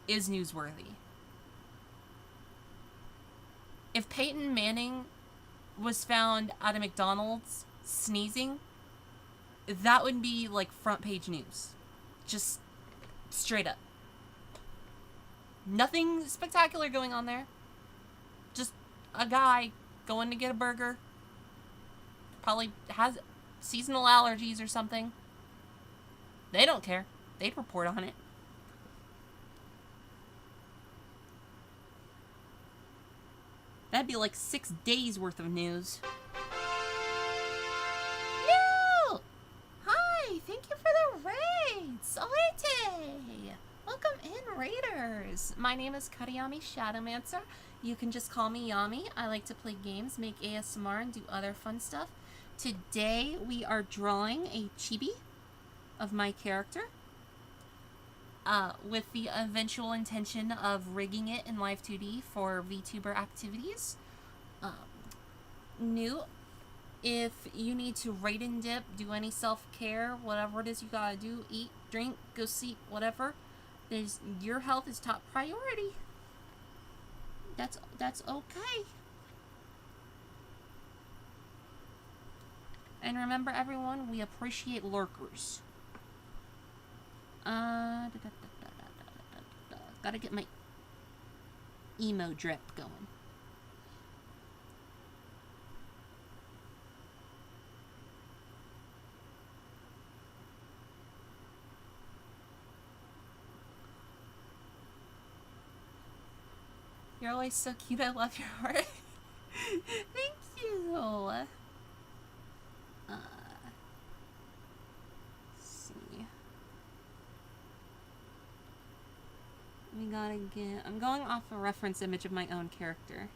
is newsworthy. If Peyton Manning was found at a McDonald's sneezing, that would be like front page news. Just straight up. Nothing spectacular going on there. Just a guy going to get a burger. Probably has seasonal allergies or something. They don't care. They'd report on it. That'd be like 6 days worth of news. No! Hi! Thank you for the raid! Salute! Welcome in, raiders! My name is Kurayami Shadowmancer. You can just call me Yami. I like to play games, make ASMR, and do other fun stuff. Today we are drawing a chibi of my character. With the eventual intention of rigging it in Live 2D for VTuber activities. New, if you need to raid and dip, do any self-care, whatever it is you gotta do, eat, drink, go sleep, whatever, your health is top priority. That's okay. And remember, everyone, we appreciate lurkers. Gotta get my emo drip going. You're always so cute. I love your heart. Thank you. Let's see. We gotta get. I'm going off a reference image of my own character.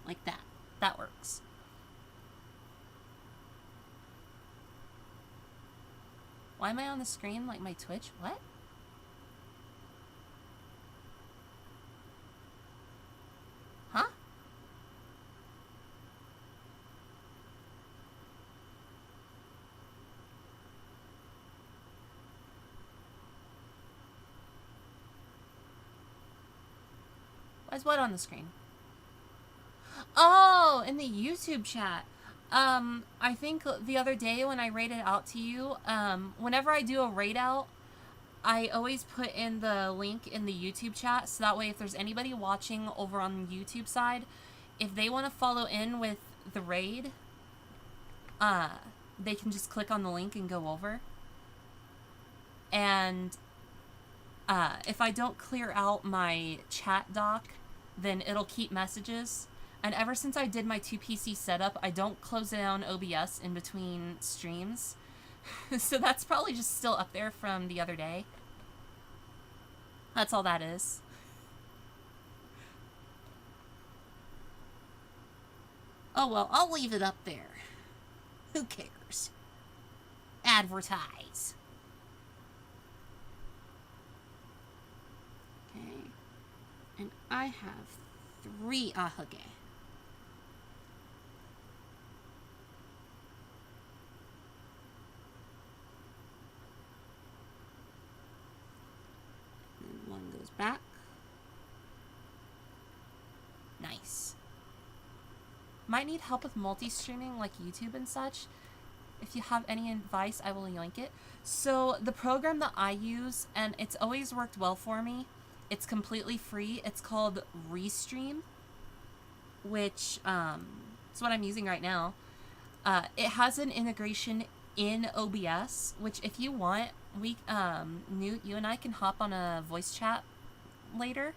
Like that. That works. Why am I on the screen like my Twitch? What? Huh? Why's what on the screen? Oh, in the YouTube chat. I think the other day when I raided out to you, whenever I do a raid out, I always put in the link in the YouTube chat, so that way if there's anybody watching over on the YouTube side, if they want to follow in with the raid, they can just click on the link and go over. And if I don't clear out my chat doc, then it'll keep messages. And ever since I did my 2PC setup, I don't close down OBS in between streams. So that's probably just still up there from the other day. That's all that is. Oh well, I'll leave it up there. Who cares? Advertise. Okay. And I have 3 ahage. And one goes back. Nice. Might need help with multi-streaming like YouTube and such. If you have any advice, I will link it. So the program that I use, and it's always worked well for me, it's completely free. It's called Restream, which is what I'm using right now. It has an integration in OBS, which if you want, we Newt, you and I can hop on a voice chat later,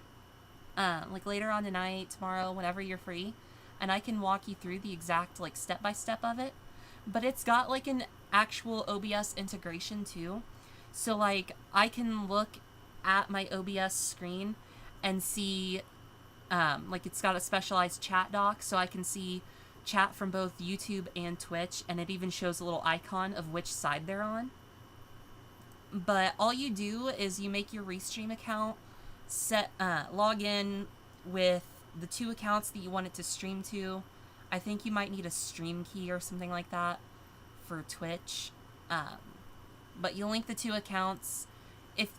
like later on tonight, tomorrow, whenever you're free, and I can walk you through the exact like step-by-step of it. But it's got like an actual OBS integration too, so like I can look at my OBS screen and see like it's got a specialized chat doc, so I can see chat from both YouTube and Twitch, and it even shows a little icon of which side they're on. But all you do is you make your Restream account, log in with the 2 accounts that you want it to stream to. I think you might need a stream key or something like that for Twitch. But you link the 2 accounts. If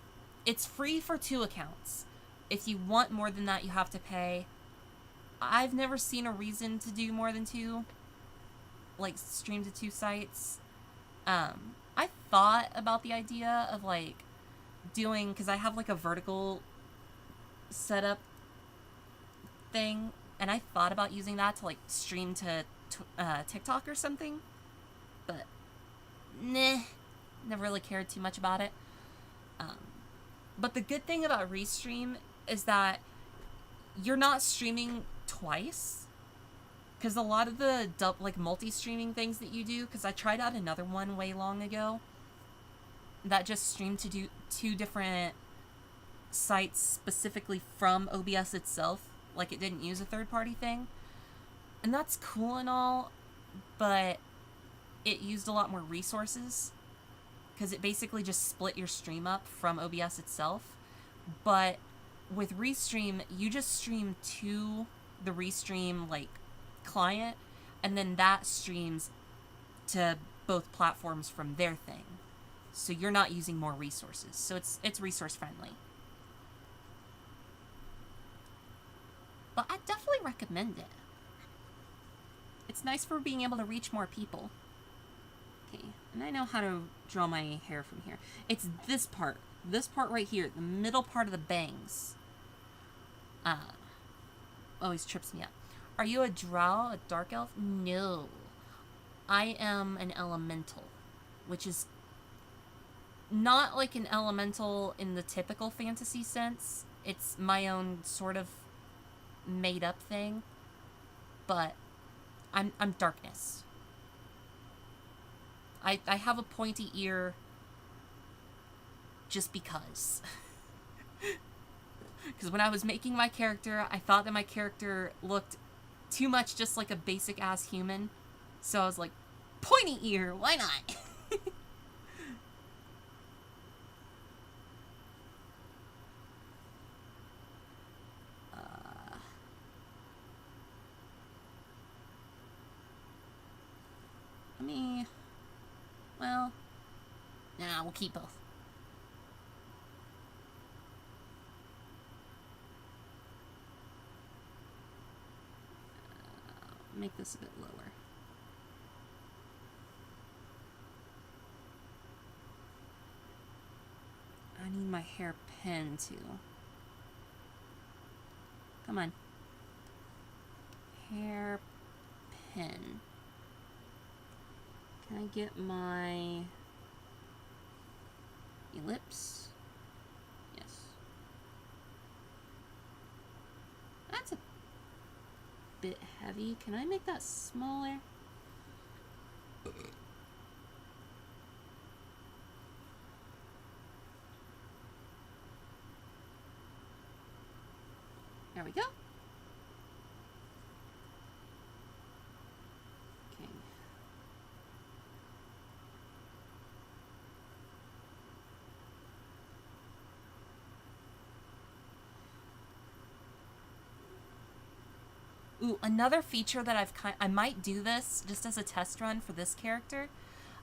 it's free for 2 accounts. If you want more than that, you have to pay. I've never seen a reason to do more than 2. Like, stream to 2 sites. I thought about the idea of, like, doing... Because I have, like, a vertical setup thing. And I thought about using that to, like, stream to TikTok or something. But, nah. Never really cared too much about it. But the good thing about Restream is that you're not streaming twice. Because a lot of the like multi-streaming things that you do, because I tried out another one way long ago that just streamed to do 2 different sites specifically from OBS itself. Like it didn't use a third-party thing. And that's cool and all, but it used a lot more resources. Because it basically just split your stream up from OBS itself. But with Restream, you just stream to the Restream like client, and then that streams to both platforms from their thing. So you're not using more resources. So it's resource friendly. But I definitely recommend it. It's nice for being able to reach more people. Okay, and I know how to draw my hair from here. It's this part. This part right here, the middle part of the bangs. Always trips me up. Are you a drow, a dark elf? No. I am an elemental, which is not like an elemental in the typical fantasy sense. It's my own sort of made up thing. But I'm darkness. I have a pointy ear just because. Because when I was making my character, I thought that my character looked too much just like a basic ass human. So I was like, pointy ear, why not? Well, nah, we'll keep both. Make this a bit lower. I need my hair pin too. Come on. Hair pin. Can I get my ellipse? Yes. That's a bit heavy. Can I make that smaller? There we go. Okay. Ooh, another feature that I might do this just as a test run for this character.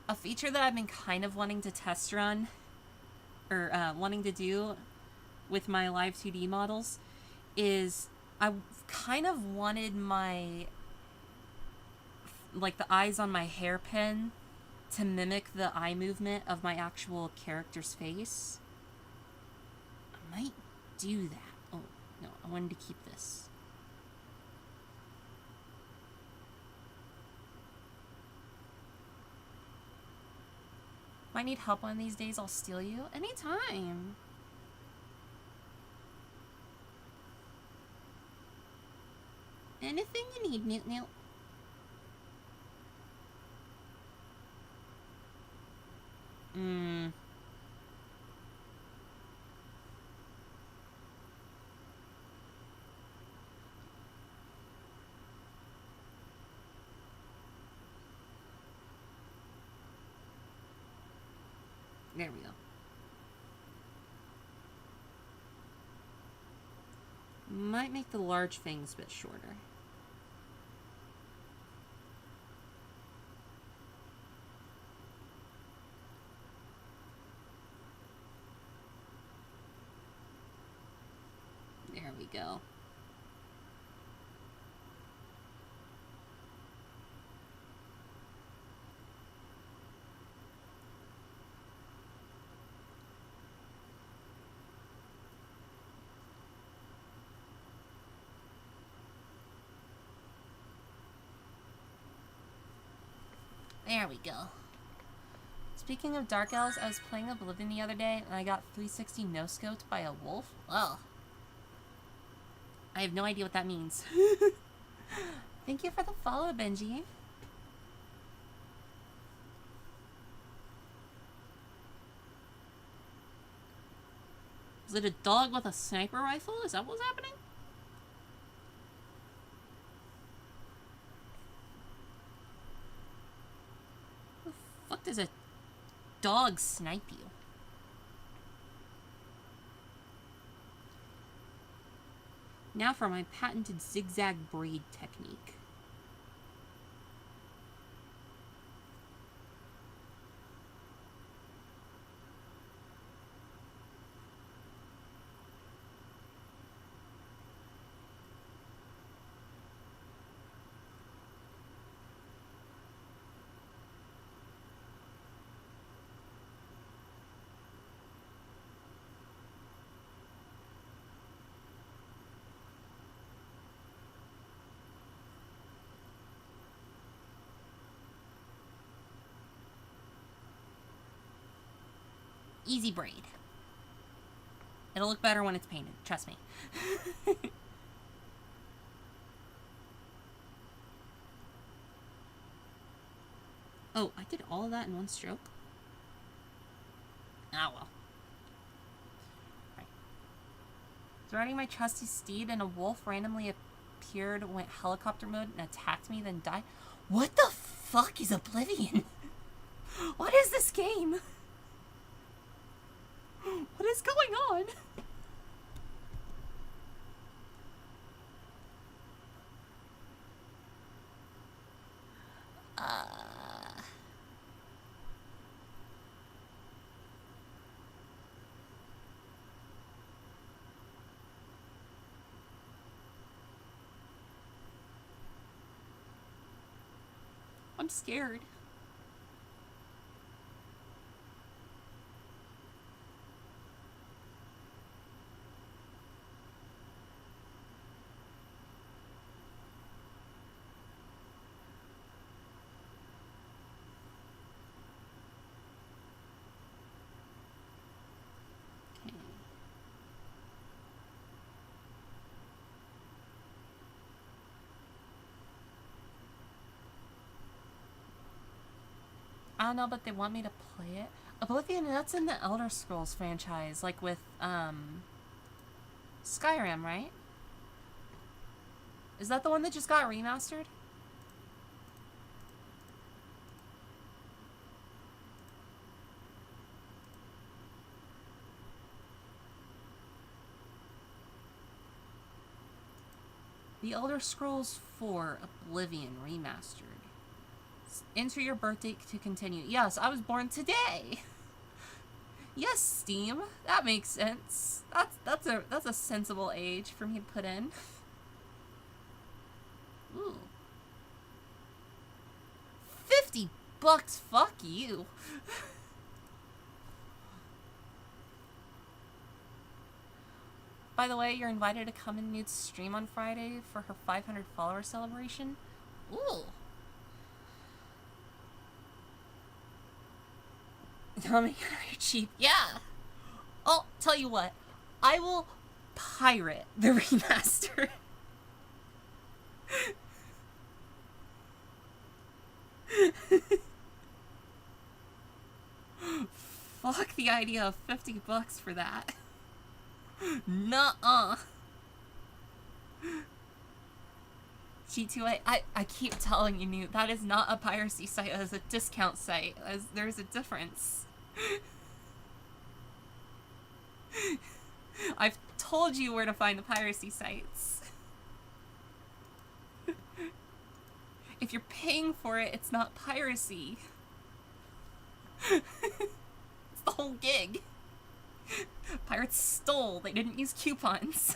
A feature that I've been kind of wanting to test run, or wanting to do with my live 2D models, is I kind of wanted my, like the eyes on my hairpin to mimic the eye movement of my actual character's face. I might do that. Oh, no, I wanted to keep this. If I need help one of these days, I'll steal you anytime. Anything you need, Newt Newt. There we go. Might make the large fangs a bit shorter. There we go. There we go. Speaking of Dark Elves, I was playing Oblivion the other day, and I got 360 no-scoped by a wolf. Ugh. I have no idea what that means. Thank you for the follow, Benji. Is it a dog with a sniper rifle? Is that what's happening? The fuck does a dog snipe you? Now for my patented zigzag braid technique. Easy braid. It'll look better when it's painted, trust me. Oh, I did all of that in one stroke? Ah, well. Right. So riding my trusty steed and a wolf randomly appeared, went helicopter mode and attacked me, then died. What the fuck is Oblivion? What is this game? What is going on? I'm scared. I don't know, but they want me to play it. Oblivion, that's in the Elder Scrolls franchise, like with, Skyrim, right? Is that the one that just got remastered? The Elder Scrolls 4 Oblivion Remastered. Enter your birthday to continue. Yes, I was born today. Yes, Steam. That makes sense. That's a sensible age for me to put in. Ooh. $50. Fuck you. By the way, you're invited to come in Nude's stream on Friday for her 500 follower celebration. Ooh. You're cheap. Yeah. I'll tell you what. I will pirate the remaster. Fuck the idea of $50 for that. Nuh-uh. G2A, I keep telling you, Newt, that is not a piracy site, that is a discount site. There's a difference. I've told you where to find the piracy sites. If you're paying for it, it's not piracy. It's the whole gig. Pirates stole, they didn't use coupons.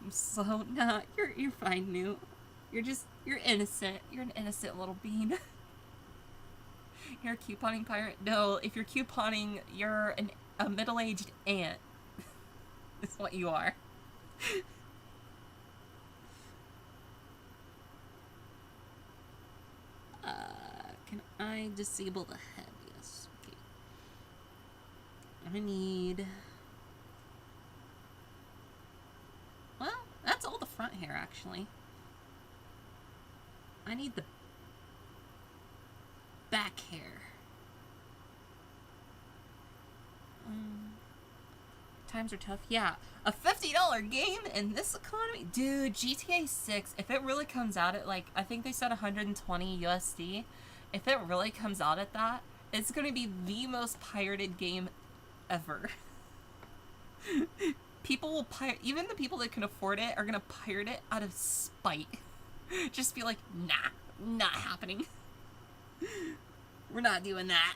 I'm so not. You're fine, Newt. You're innocent. You're an innocent little bean. You're a couponing pirate? No, if you're couponing, you're a middle-aged ant. That's what you are. Can I disable the head? Yes. Okay. I need... Well, that's all the front hair, actually. I need the back hair. Times are tough. Yeah. A $50 game in this economy? Dude, GTA 6, if it really comes out at, like, I think they said 120 USD. If it really comes out at that, it's going to be the most pirated game ever. People will pirate, even the people that can afford it are going to pirate it out of spite. Just be like, nah, not happening. We're not doing that.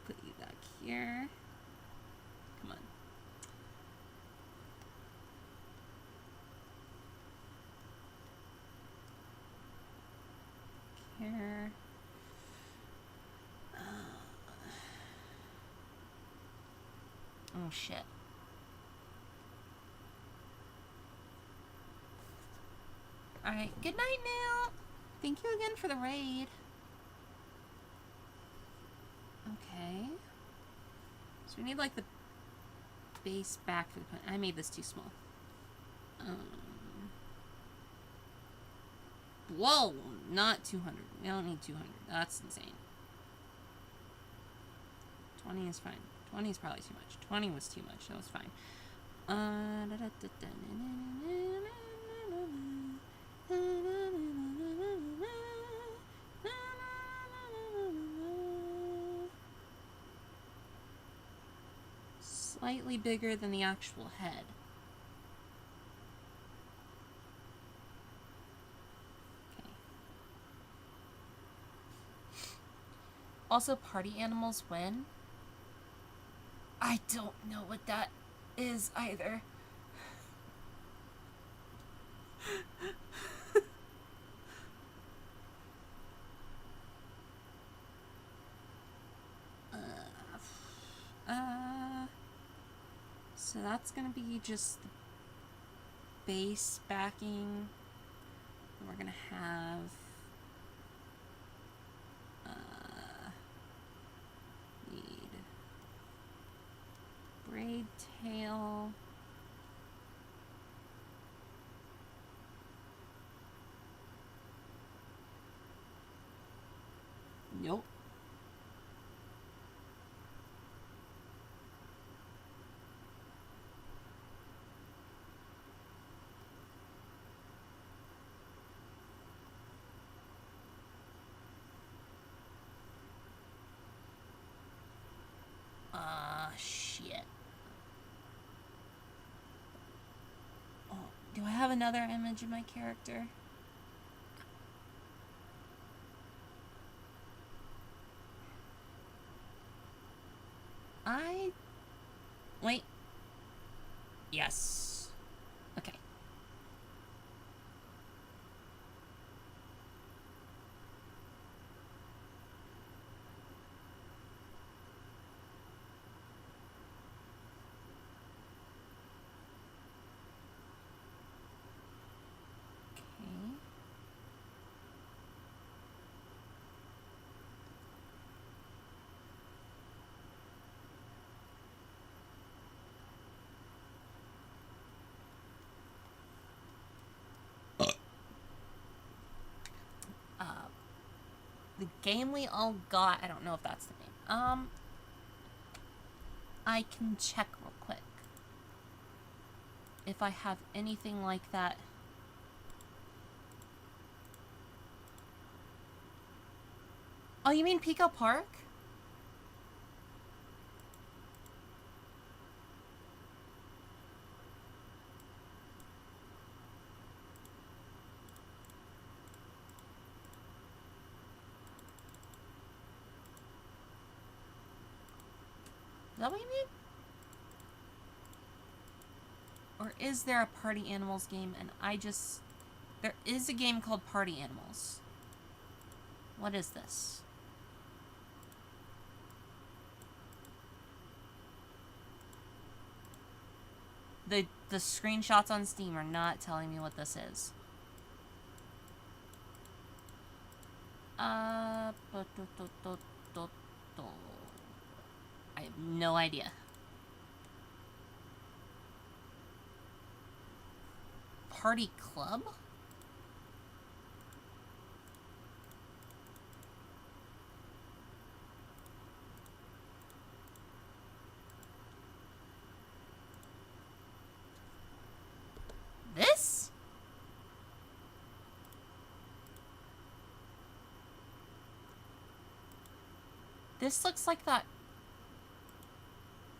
Put you back here. Come on. Here. Oh, shit. Alright, good night now. Thank you again for the raid. Okay. So we need, like, the base back for the... I made this too small. Whoa! Not 200. We don't need 200. That's insane. 20 is fine. 20 is probably too much. 20 was too much. That was fine. Slightly bigger than the actual head. Okay. Also, party animals win. I don't know what that is either. So that's gonna be just the base backing. We're gonna have need braid tail. Nope. Shit. Oh, do I have another image of my character? Wait. Yes. Okay. The game we all got, I don't know if that's the name. I can check real quick if I have anything like that. Oh, you mean Pico Park? Is that what you mean? Or is there a Party Animals game and I just... There is a game called Party Animals. What is this? The screenshots on Steam are not telling me what this is. I have no idea. Party Club? This? This looks like that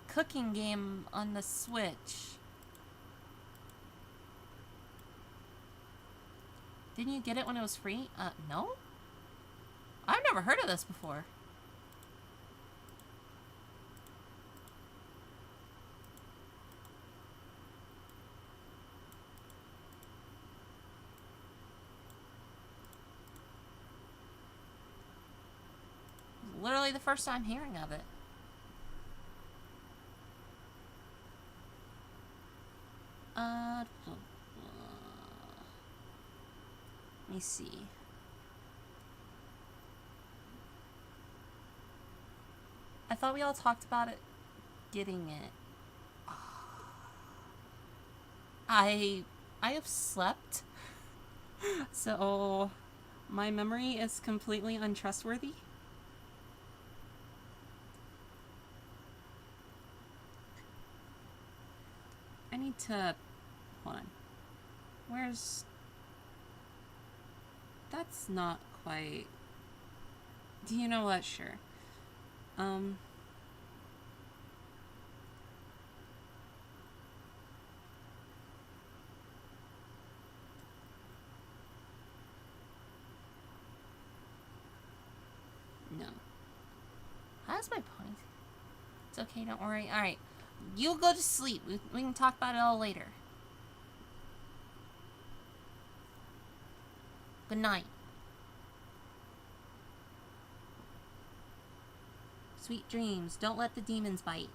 cooking game on the Switch. Didn't you get it when it was free? No? I've never heard of this before. Literally the first time hearing of it. Let me see. I thought we all talked about it. Getting it. I have slept, so my memory is completely untrustworthy. I need to... Hold on. Where's... That's not quite... Do you know what? Sure. No. How's my point? It's okay, don't worry. Alright. You go to sleep. We can talk about it all later. Good night. Sweet dreams. Don't let the demons bite.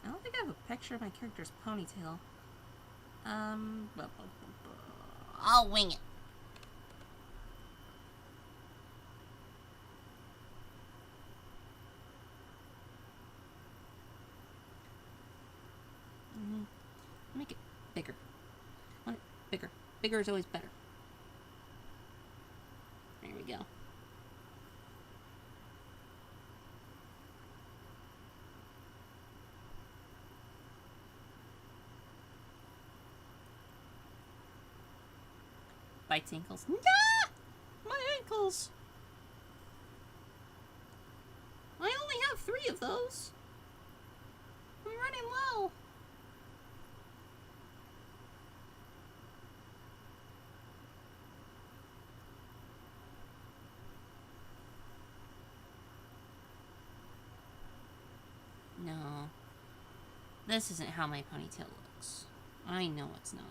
I don't think I have a picture of my character's ponytail. I'll wing it. Make it bigger. I want it bigger. Bigger is always better. There we go. Bites ankles. Nah! My ankles! I only have 3 of those. I'm running low. No. This isn't how my ponytail looks. I know it's not.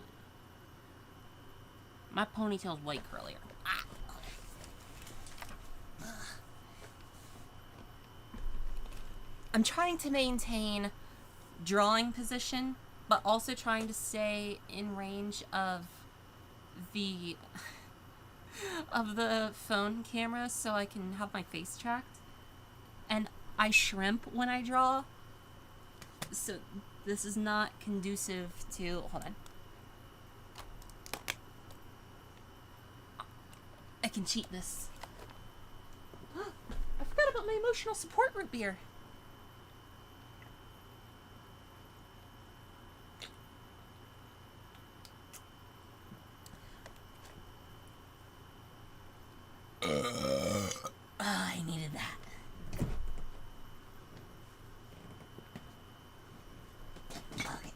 My ponytail's way curlier. Ah. I'm trying to maintain drawing position, but also trying to stay in range of the phone camera so I can have my face tracked. And I shrimp when I draw, so this is not conducive to... Hold on. I can cheat this. I forgot about my emotional support root beer. I needed that. Okay.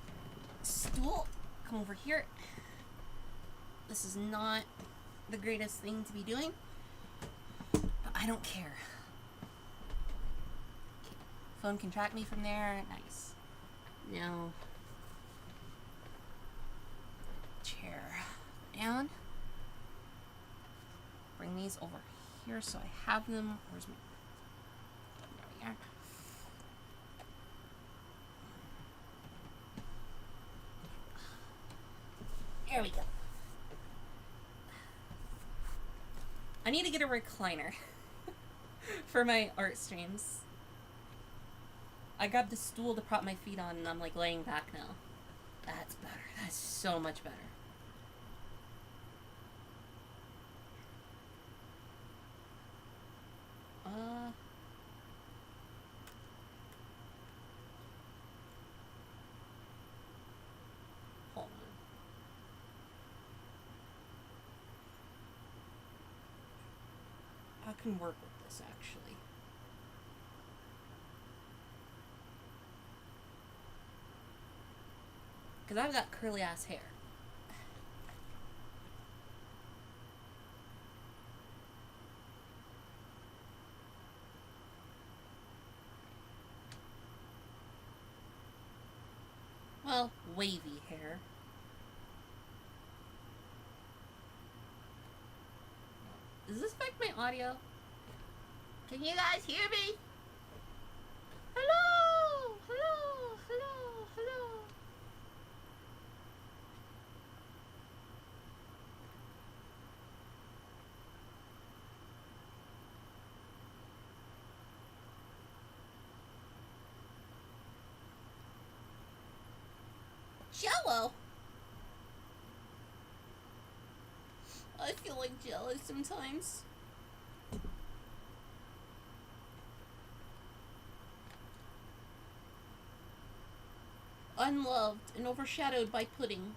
Stool, come over here. This is not the greatest thing to be doing, but I don't care. Okay. Phone can track me from there. Nice. Now, chair down. Bring these over here so I have them. Where's my... There we are. There we go. I need to get a recliner for my art streams. I grabbed the stool to prop my feet on and I'm like laying back now. That's better. That's so much better. Hold on. I can work with this actually. Because I've got curly ass hair. Well, wavy hair. Does this affect my audio? Can you guys hear me? Hello! Hello! Hello! Hello! Jello. I feel like jealous sometimes. Unloved and overshadowed by pudding.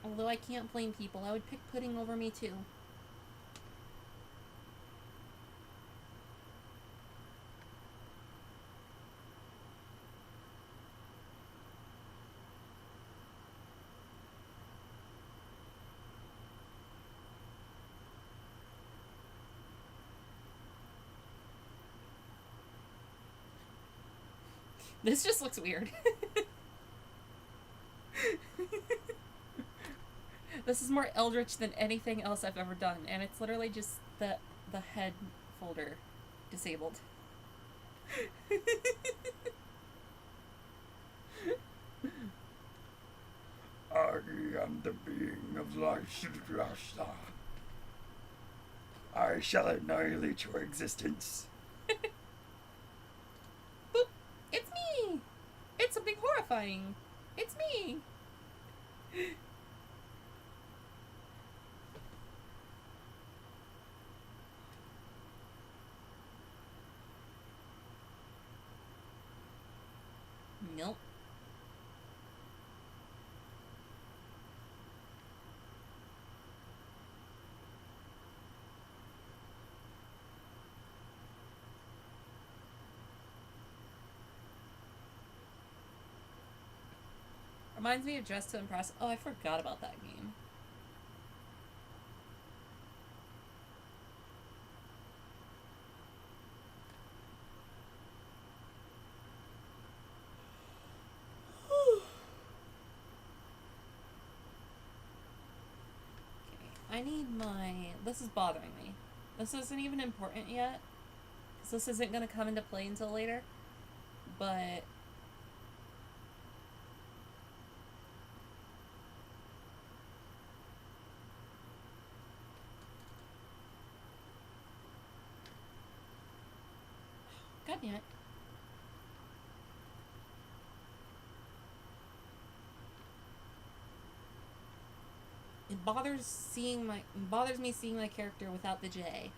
Although I can't blame people, I would pick pudding over me too. This just looks weird. This is more eldritch than anything else I've ever done, and it's literally just the head folder disabled. I am the being of life, Rasta. I shall annihilate your existence. Boop! It's me! It's something horrifying! It's me! Nope. Reminds me of Dress to Impress. Oh, I forgot about that game. I need my... This is bothering me. This isn't even important yet, because this isn't going to come into play until later, but... God damn it. It bothers me seeing my character without the J.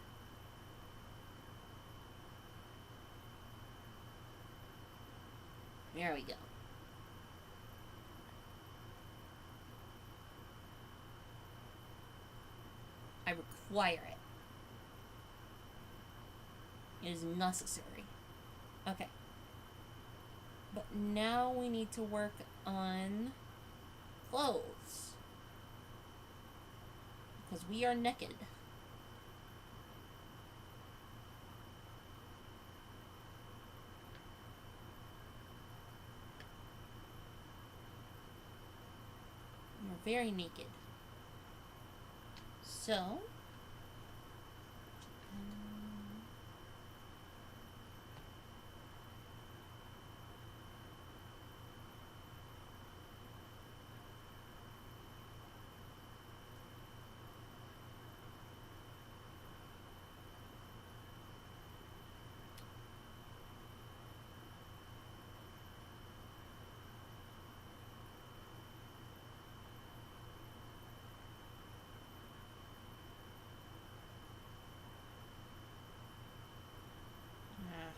There we go. I require it. It is necessary. Okay. But now we need to work on clothes. Because we are naked. We're very naked. So...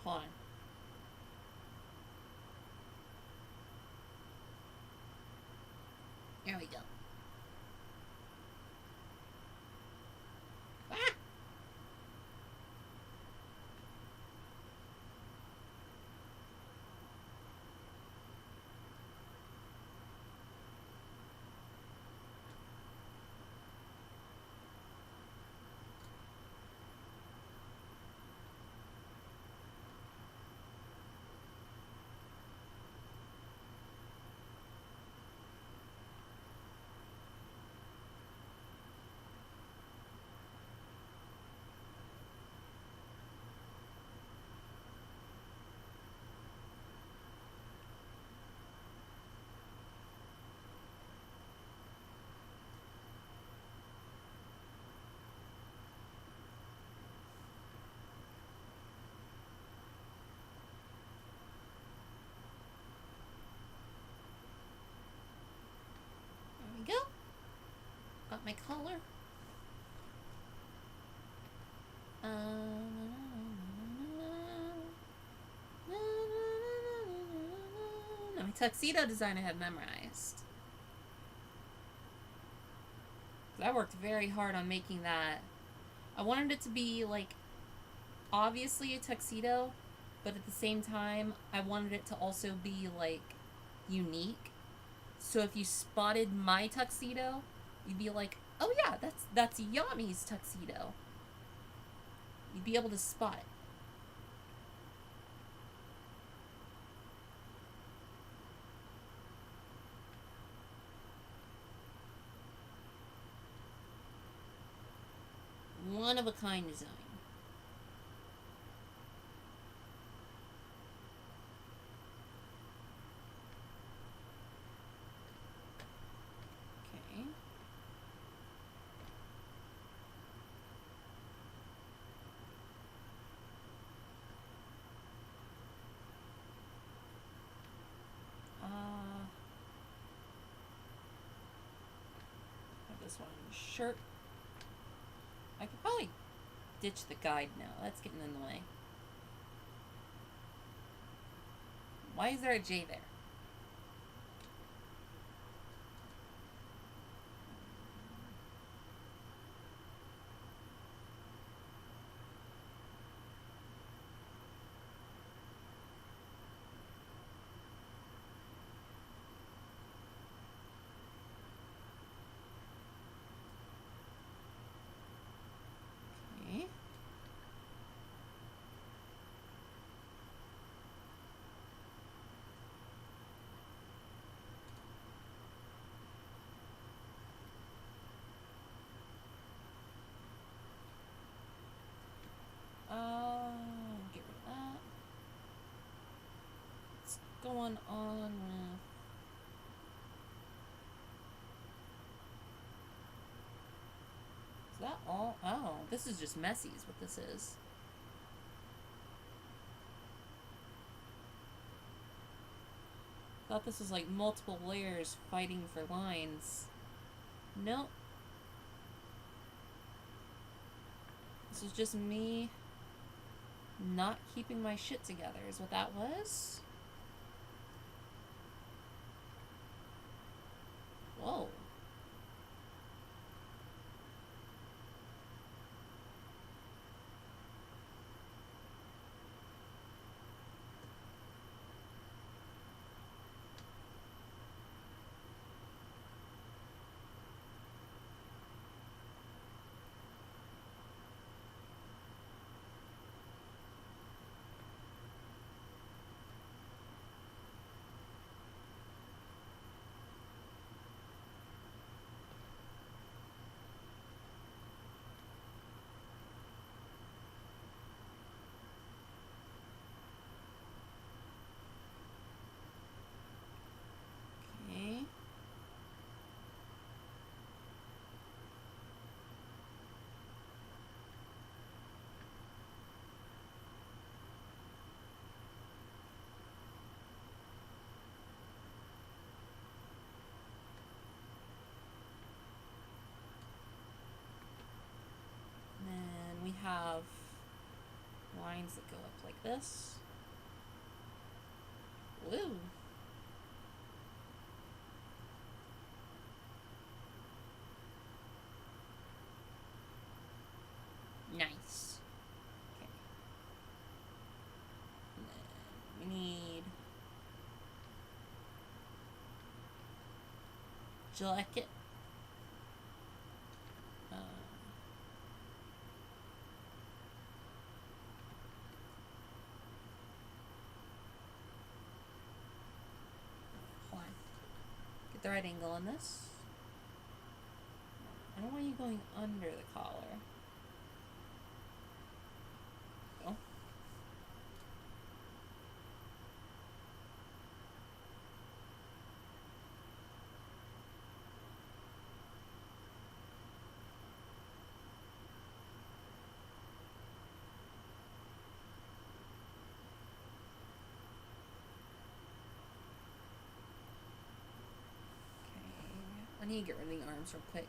hold on. There we go. Ah! got my color. My tuxedo design I had memorized. I worked very hard on making that. I wanted it to be, like, obviously a tuxedo, but at the same time, I wanted it to also be, like, unique. So if you spotted my tuxedo, you'd be like, oh yeah, that's Yami's tuxedo. You'd be able to spot it. One of a kind design. Okay. Have this one shirt. I could probably ditch the guide now. That's getting in the way. Why is there a J there? Okay. Get rid of that. What's going on with... Is that all? Oh, this is just messy is what this is. Thought this was like multiple layers fighting for lines. Nope. This was just me not keeping my shit together is what that was. Whoa. Okay. Then we have lines that go up like this. Woo. Nice. Okay. And then we need jacket. Hold on. Get the right angle on this. I don't want you going under the collar. Oh. Okay. I need to get rid of the arms real quick.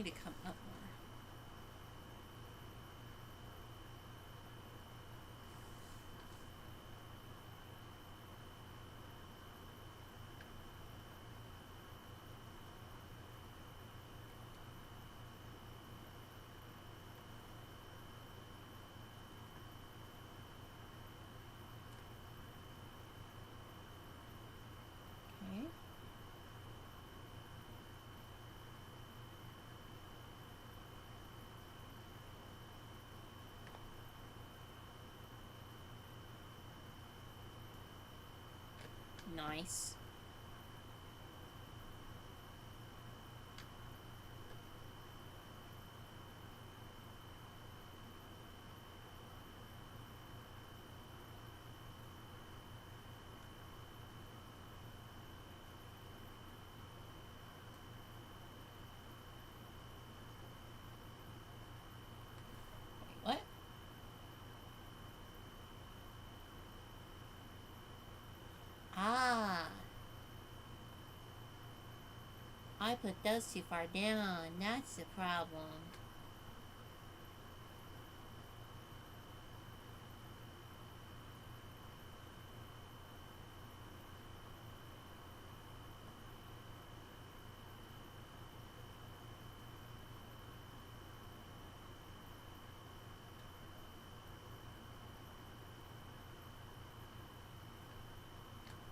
need to come up more. Okay. Nice. Wait, what? Ah. I put those too far down. That's the problem.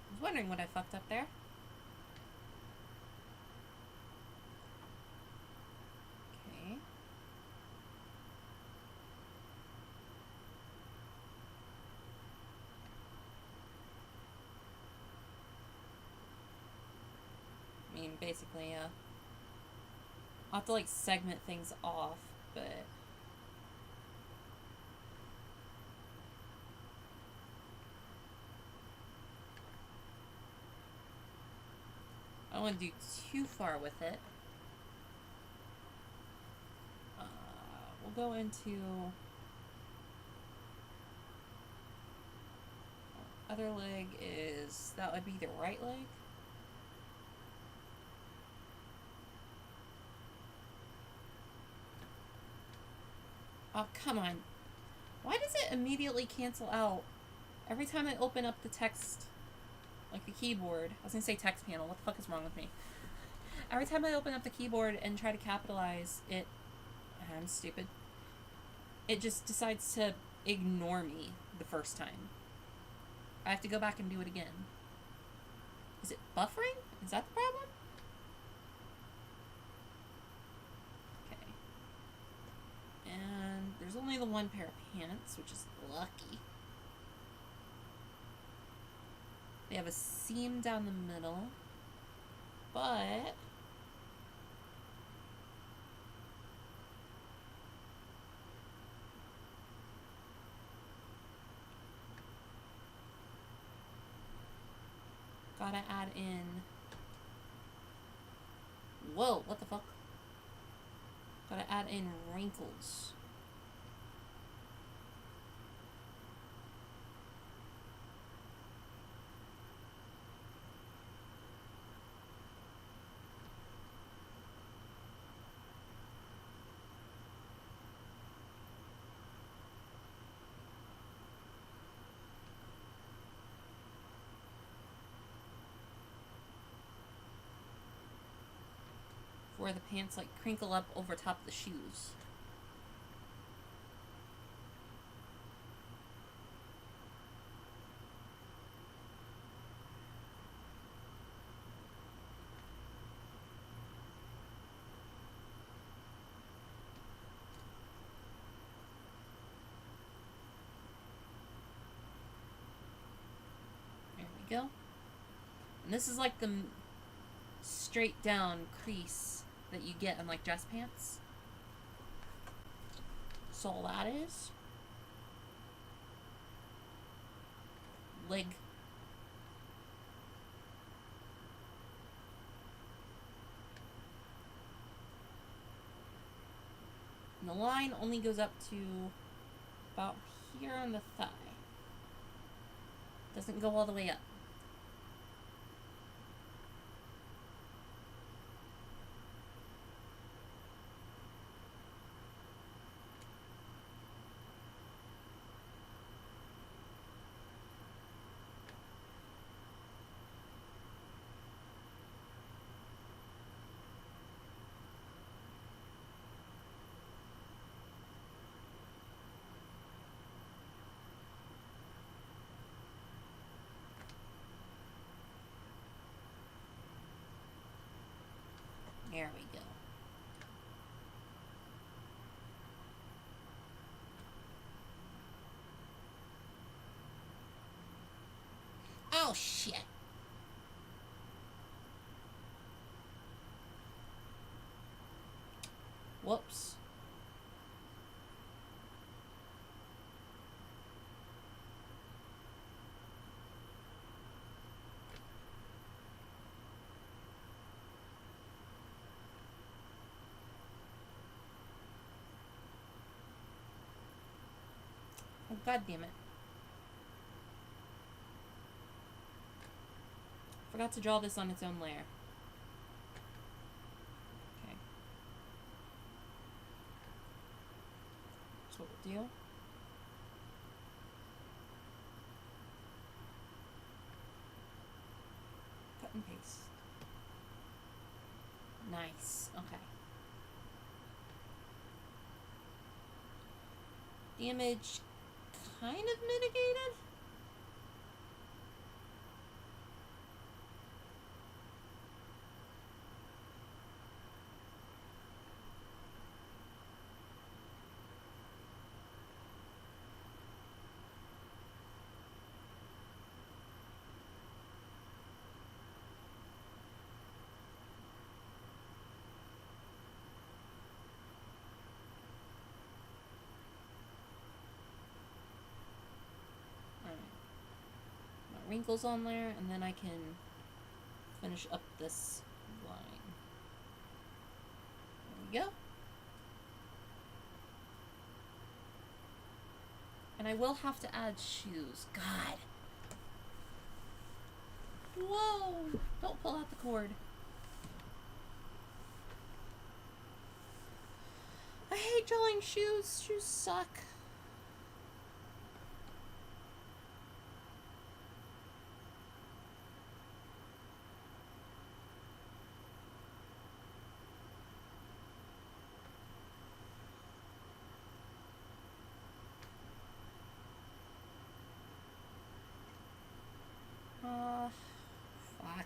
I was wondering what I fucked up there. Okay. I mean, basically, I'll have to, like, segment things off, but... I don't want to do too far with it. We'll go into... Other leg is... That would be the right leg? Oh, come on. Why does it immediately cancel out every time I open up the text, like the keyboard? I was gonna say text panel. What the fuck is wrong with me? Every time I open up the keyboard and try to capitalize it, I'm stupid. It just decides to ignore me the first time. I have to go back and do it again. Is it buffering? Is that the problem? And there's only the one pair of pants, which is lucky. They have a seam down the middle, but gotta add in. Whoa, what the fuck? Gotta add in wrinkles. Where the pants like crinkle up over top of the shoes. There we go. And this is like the straight down crease that you get on like dress pants. So all that is leg. And the line only goes up to about here on the thigh. Doesn't go all the way up. There we go. Oh, shit. Whoops. Oh, God damn it. Forgot to draw this on its own layer. Okay. That's what we'll do. Cut and paste. Nice. Okay. Damage kind of mitigated. Wrinkles on there, and then I can finish up this line. There we go. And I will have to add shoes. God. Whoa! Don't pull out the cord. I hate drawing shoes. Shoes suck. Fuck.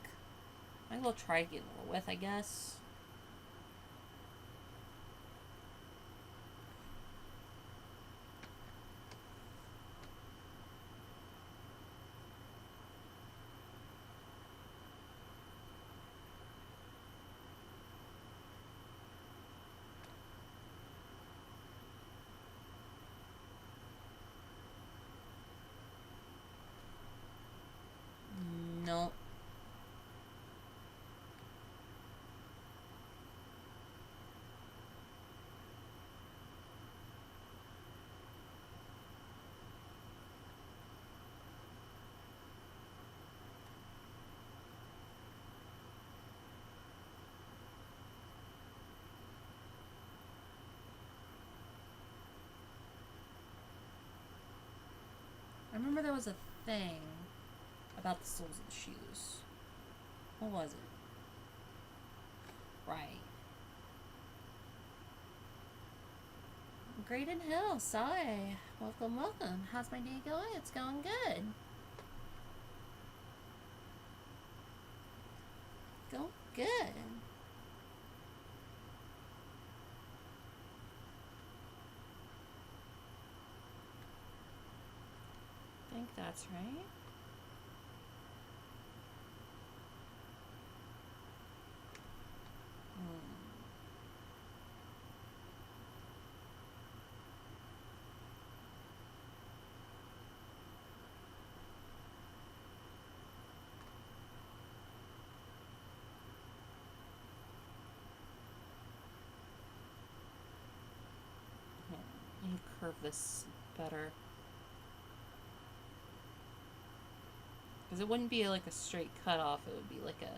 I will try to get a little width, I guess. No. I remember there was a thing about the soles of the shoes. What was it? Right. Graydon Hill, sorry. Welcome, welcome. How's my day going? It's going good. Going good. I think that's right. You curve this better. Because it wouldn't be like a straight cut off, it would be like a...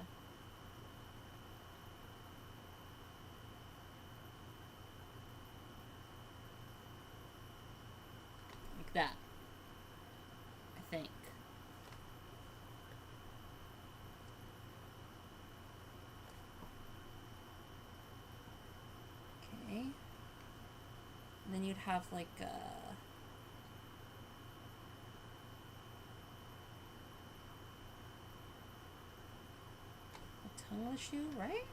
like that. I think. Okay. And then you'd have like a tongue of the shoe, right?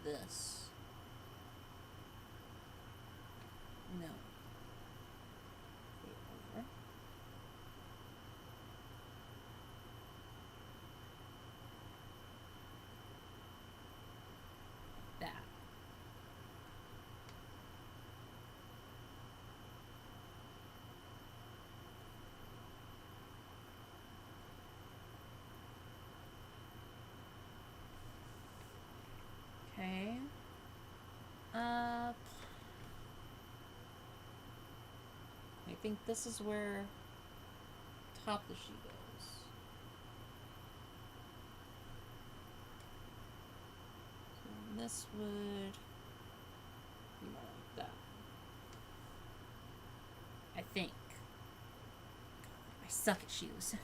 this. No. Over. That. Okay. I think this is where top of the sheet goes. So this would be more like that. I think. I suck at shoes.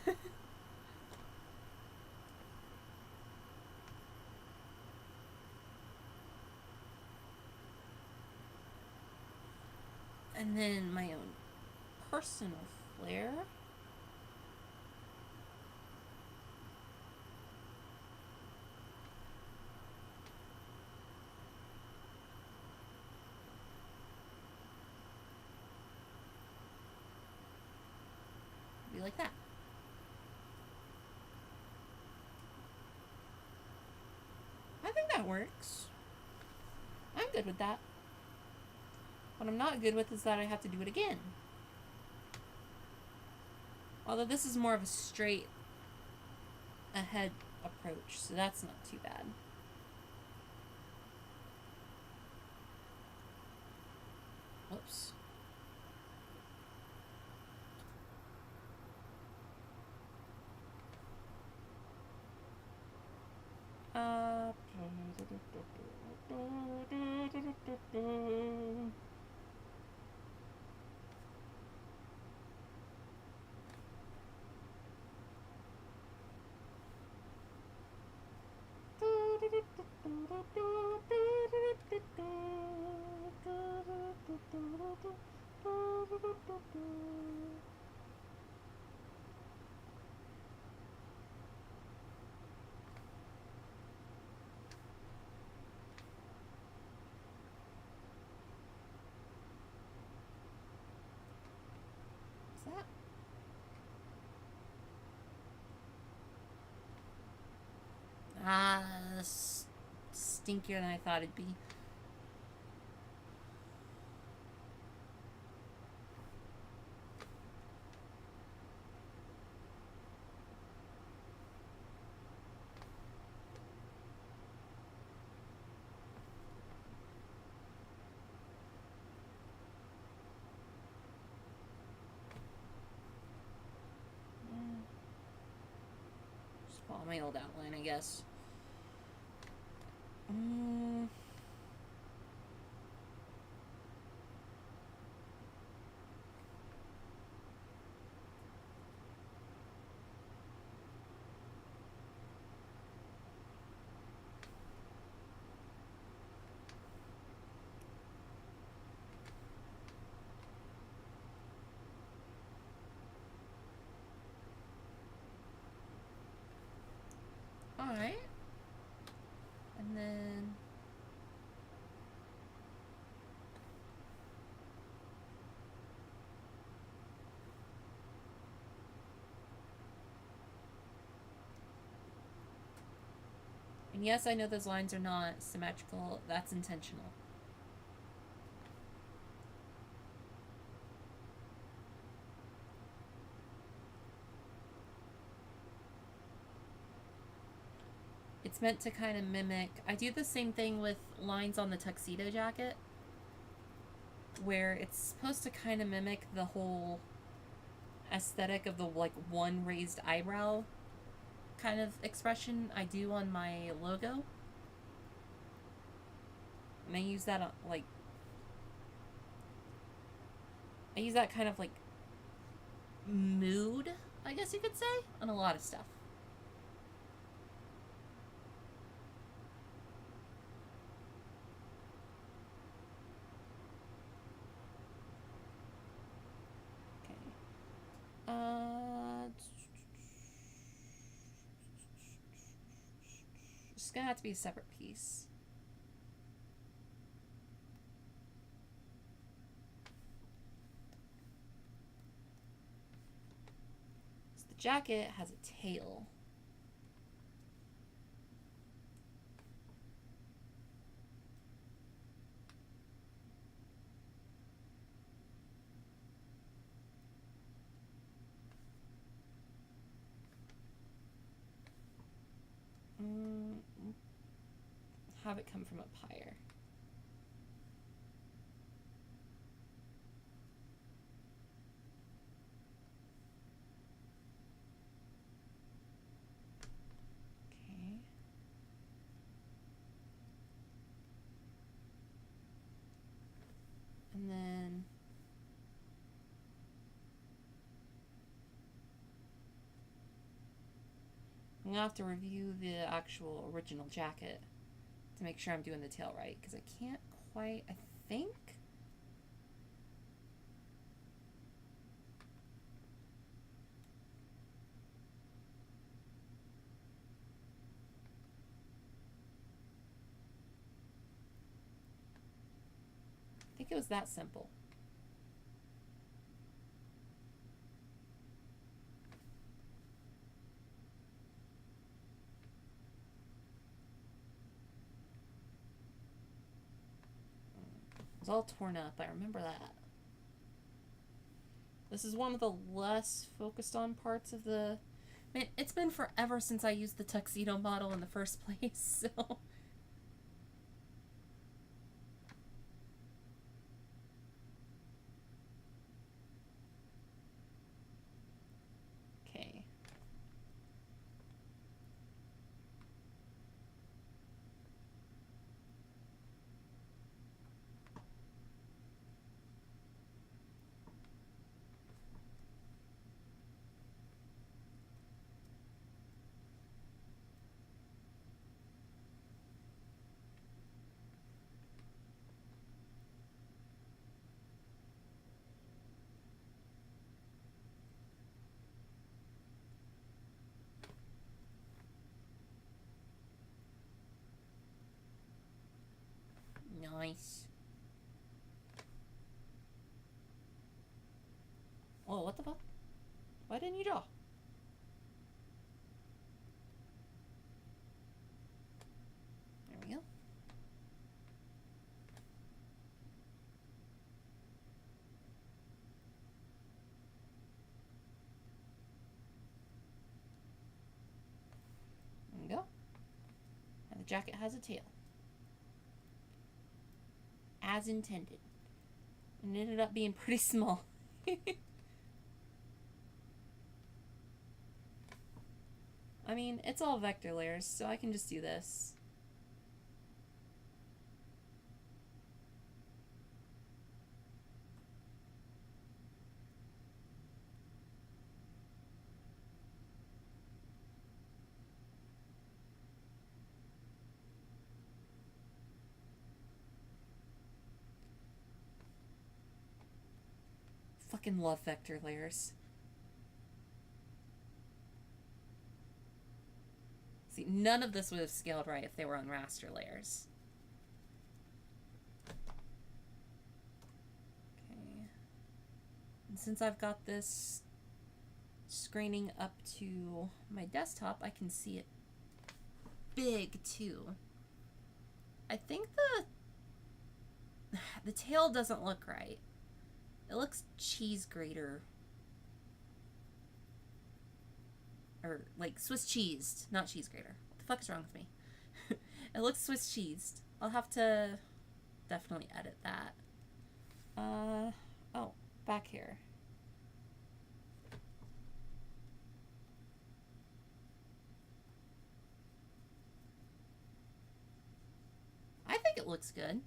And then my own personal flair. Be like that. I think that works. I'm good with that. What I'm not good with is that I have to do it again. Although this is more of a straight ahead approach, so that's not too bad. Whoops. That? Stinkier than I thought it'd be. Just follow my old outline, I guess. Alright. And then... And yes, I know those lines are not symmetrical. That's intentional. It's meant to kind of mimic... I do the same thing with lines on the tuxedo jacket, where it's supposed to kind of mimic the whole aesthetic of the, like, one raised eyebrow kind of expression I do on my logo. And I use that, like... I use that kind of, like, mood, I guess you could say, on a lot of stuff. It's gonna have to be a separate piece. jacket has a tail. Have it come from up higher. Okay. And then I'm gonna have to review the actual original jacket to make sure I'm doing the tail right, because I can't quite, I think. I think it was that simple. It was all torn up, I remember that. This is one of the less focused on parts of the... Man, it's been forever since I used the tuxedo model in the first place, so... Okay. Nice. Oh, what the fuck? Why didn't you draw? There we go. There we go. And the jacket has a tail. As intended. And it ended up being pretty small. I mean, it's all vector layers, so I can just do this. Fucking love vector layers. See, none of this would have scaled right if they were on raster layers. Okay. And since I've got this screening up to my desktop, I can see it big too. I think the tail doesn't look right. It looks cheese grater. Or, like, Swiss cheesed, not cheese grater. What the fuck is wrong with me? It looks Swiss cheesed. I'll have to definitely edit that. Oh, back here. I think it looks good.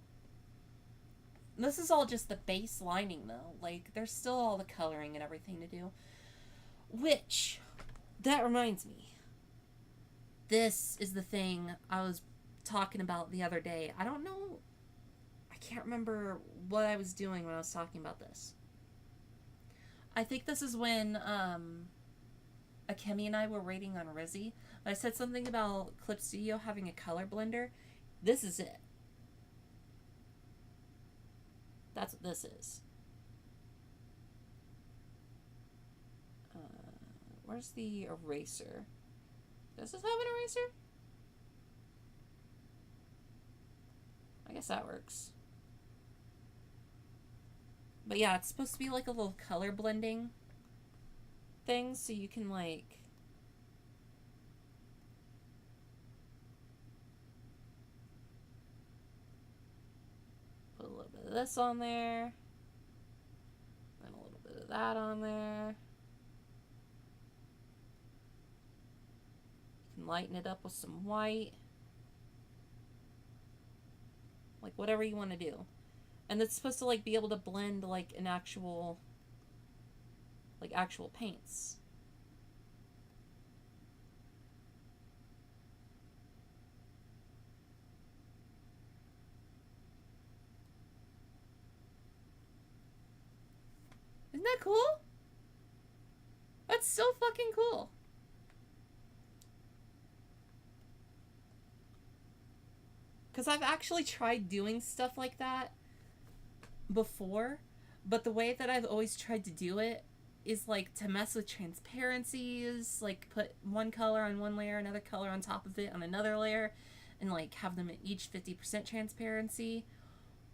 This is all just the base lining, though. Like, there's still all the coloring and everything to do. Which, that reminds me. This is the thing I was talking about the other day. I don't know. I can't remember what I was doing when I was talking about this. I think this is when Akemi and I were rating on Rizzy. I said something about Clip Studio having a color blender. This is it. That's what this is. Where's the eraser? Does this have an eraser? I guess that works. But yeah, it's supposed to be like a little color blending thing, so you can like... put a little bit of this on there. And a little bit of that on there. You can lighten it up with some white. Like whatever you want to do. And it's supposed to like be able to blend like an actual paints. Isn't that cool? That's so fucking cool. Because I've actually tried doing stuff like that before, but the way that I've always tried to do it is like to mess with transparencies, like put one color on one layer, another color on top of it on another layer, and like have them at each 50% transparency,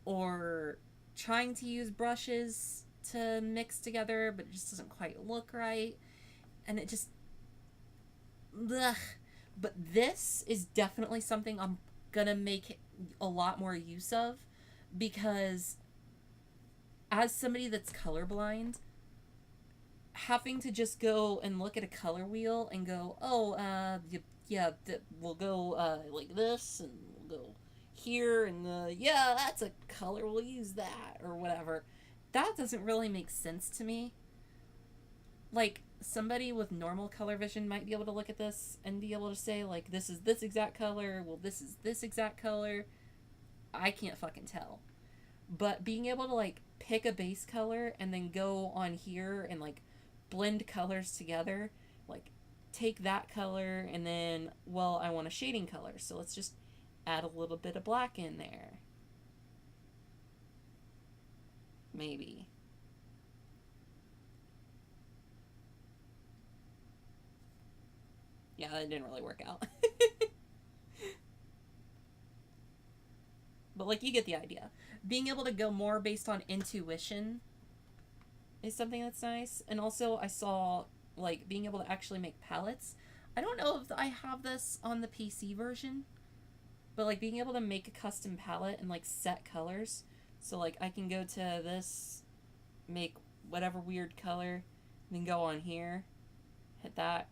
or trying to use brushes to mix together, but it just doesn't quite look right, and it just... Ugh. But this is definitely something I'm gonna make a lot more use of, because as somebody that's colorblind, having to just go and look at a color wheel and go, oh, yeah, we'll go like this, and we'll go here, and yeah, that's a color, we'll use that, or whatever. That doesn't really make sense to me. Like, somebody with normal color vision might be able to look at this and be able to say, like, this is this exact color, well, this is this exact color. I can't fucking tell. But being able to, like, pick a base color and then go on here and, like, blend colors together, like, take that color and then, well, I want a shading color, so let's just add a little bit of black in there. Maybe. Yeah, that didn't really work out. But, like, you get the idea. Being able to go more based on intuition is something that's nice. And also, I saw, like, being able to actually make palettes. I don't know if I have this on the PC version, but, like, being able to make a custom palette and, like, set colors. So, like, I can go to this, make whatever weird color, then go on here, hit that,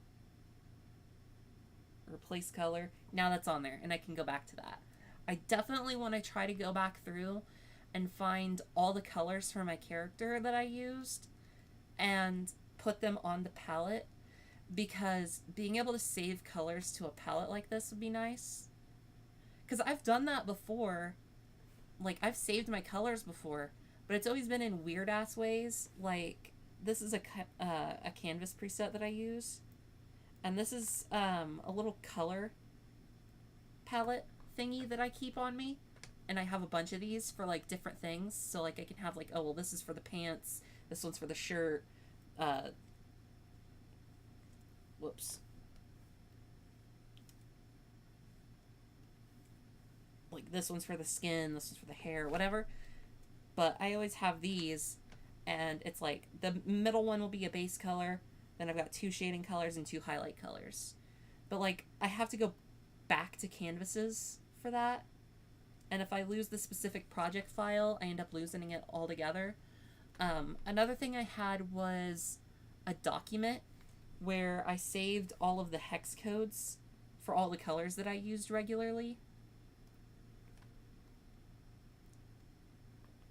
replace color. Now that's on there, and I can go back to that. I definitely want to try to go back through and find all the colors for my character that I used and put them on the palette, because being able to save colors to a palette like this would be nice. Because I've done that before. Like, I've saved my colors before, but it's always been in weird-ass ways. Like, this is a canvas preset that I use. And this is a little color palette thingy that I keep on me. And I have a bunch of these for, like, different things. So, like, I can have, like, oh, well, this is for the pants. This one's for the shirt. Whoops. Like, this one's for the skin. This one's for the hair. Whatever. But I always have these. And it's, like, the middle one will be a base color. Then I've got 2 shading colors and 2 highlight colors. But, like, I have to go back to canvases for that. And if I lose the specific project file, I end up losing it altogether. Another thing I had was a document where I saved all of the hex codes for all the colors that I used regularly.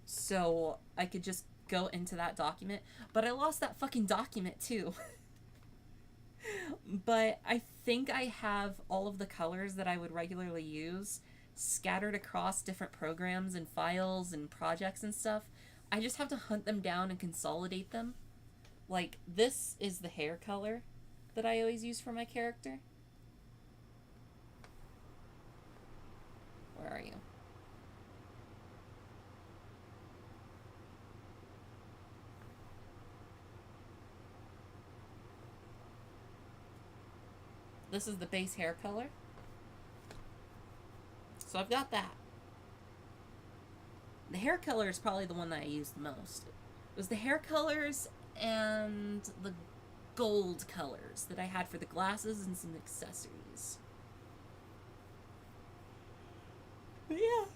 So I could just go into that document. But I lost that fucking document too. But I think I have all of the colors that I would regularly use scattered across different programs and files and projects and stuff. I just have to hunt them down and consolidate them. Like, this is the hair color that I always use for my character. Where are you? this is the base hair color. So I've got that. The hair color is probably the one that I used the most. It was the hair colors and the gold colors that I had for the glasses and some accessories. But yeah,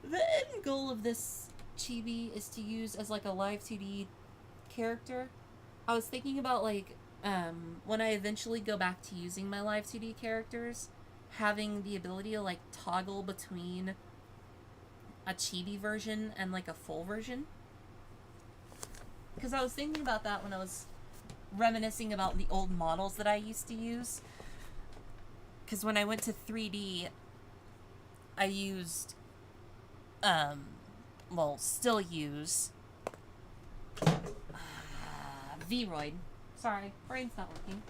the end goal of this chibi is to use as like a live 2D character. I was thinking about like when I eventually go back to using my live 2D characters, having the ability to like toggle between a chibi version and like a full version. Because I was thinking about that when I was reminiscing about the old models that I used to use. Because when I went to 3D, I used, well, still use Vroid. Sorry, brain's not working.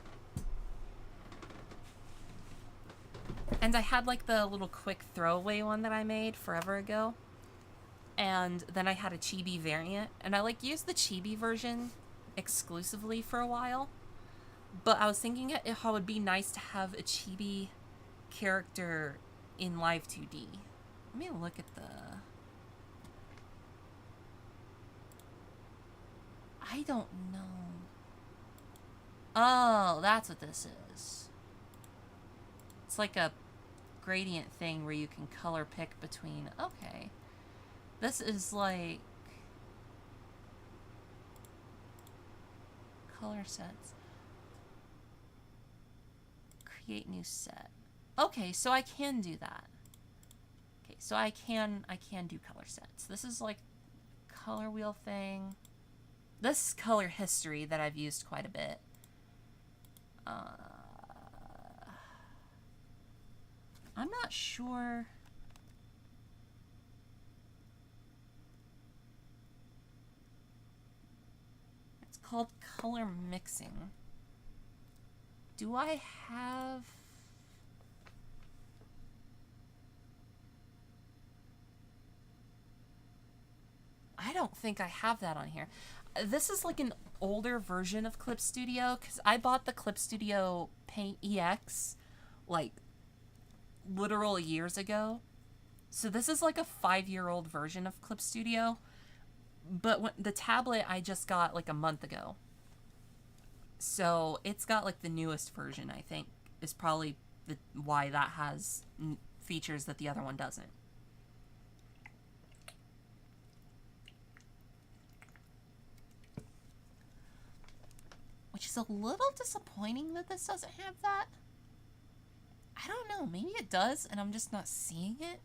And I had like the little quick throwaway one that I made forever ago. And then I had a chibi variant. And I like used the chibi version exclusively for a while. But I was thinking how it would be nice to have a chibi character in live 2D. Let me look at the... I don't know. Oh, that's what this is. It's like a gradient thing where you can color pick between... Okay. This is like... Color sets. Create new set. Okay, so I can do that. Okay, so I can do color sets. This is like color wheel thing. This is color history that I've used quite a bit. I'm not sure. It's called color mixing. Do I have... I don't think I have that on here. This is like an older version of Clip Studio, because I bought the Clip Studio Paint EX like literal years ago. So this is like a 5-year-old version of Clip Studio. But when, the tablet I just got like a month ago. So it's got like the newest version, I think, is probably why that has features that the other one doesn't. Which is a little disappointing that this doesn't have that. I don't know, maybe it does and I'm just not seeing it.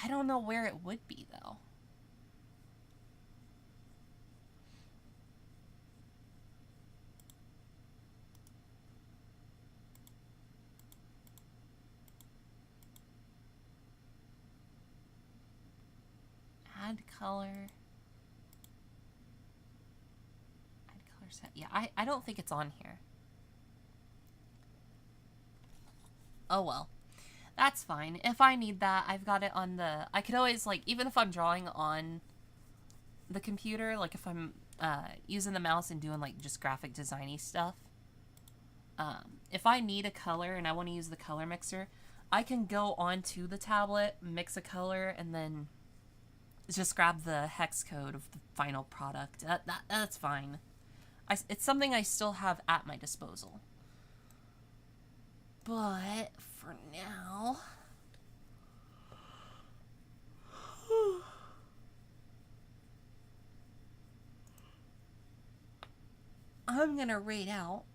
I don't know where it would be though. Add color. Set. Yeah, I don't think it's on here. Oh well. That's fine. If I need that, I've got it on the... I could always, like, even if I'm drawing on the computer, like if I'm using the mouse and doing, like, just graphic designy stuff, if I need a color and I want to use the color mixer, I can go onto the tablet, mix a color, and then just grab the hex code of the final product. That's fine. It's something I still have at my disposal. But for now... I'm gonna raid out.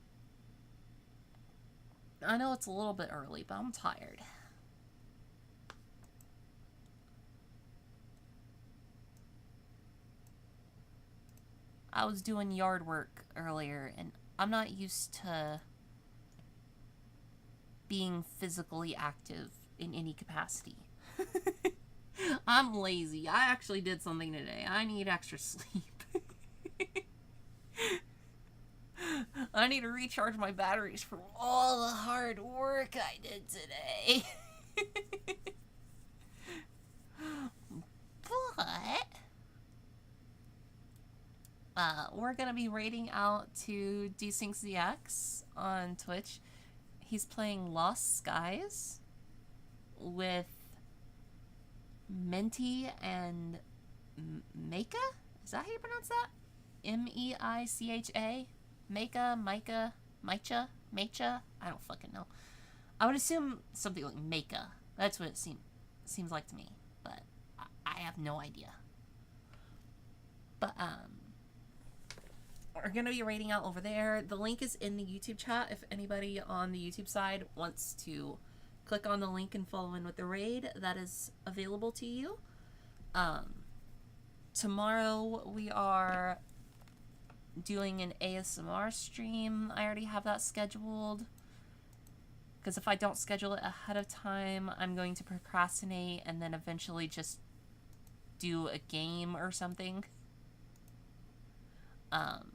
I know it's a little bit early, but I'm tired. I was doing yard work earlier, and I'm not used to being physically active in any capacity. I'm lazy. I actually did something today. I need extra sleep. I need to recharge my batteries from all the hard work I did today. But... we're gonna be raiding out to D6ZX on Twitch. He's playing Lost Skies with Menti and Meika? Is that how you pronounce that? Meicha? Meika? Maicha? I don't fucking know. I would assume something like Meika. That's what it seems like to me. But I have no idea. But, we're going to be raiding out over there. The link is in the YouTube chat if anybody on the YouTube side wants to click on the link and follow in with the raid. That is available to you. Tomorrow we are doing an ASMR stream. I already have that scheduled. Because if I don't schedule it ahead of time, I'm going to procrastinate and then eventually just do a game or something. Uh-oh.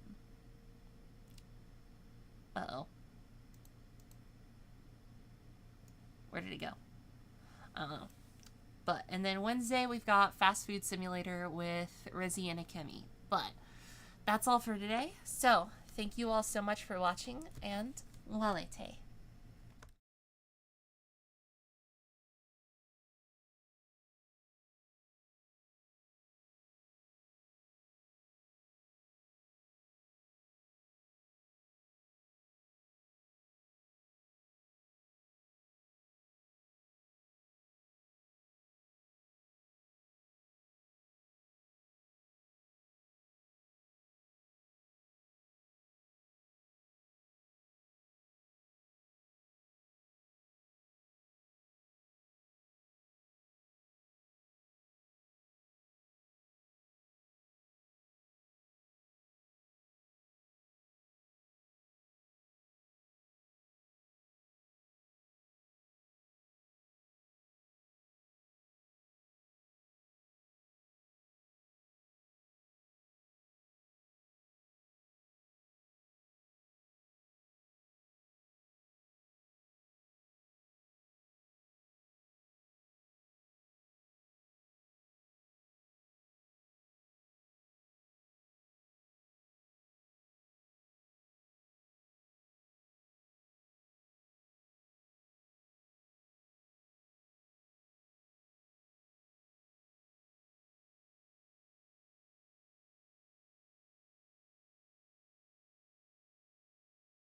Where did it go? I don't know. But, and then Wednesday we've got Fast Food Simulator with Rizzy and Akemi. But, that's all for today. So, thank you all so much for watching, and walete.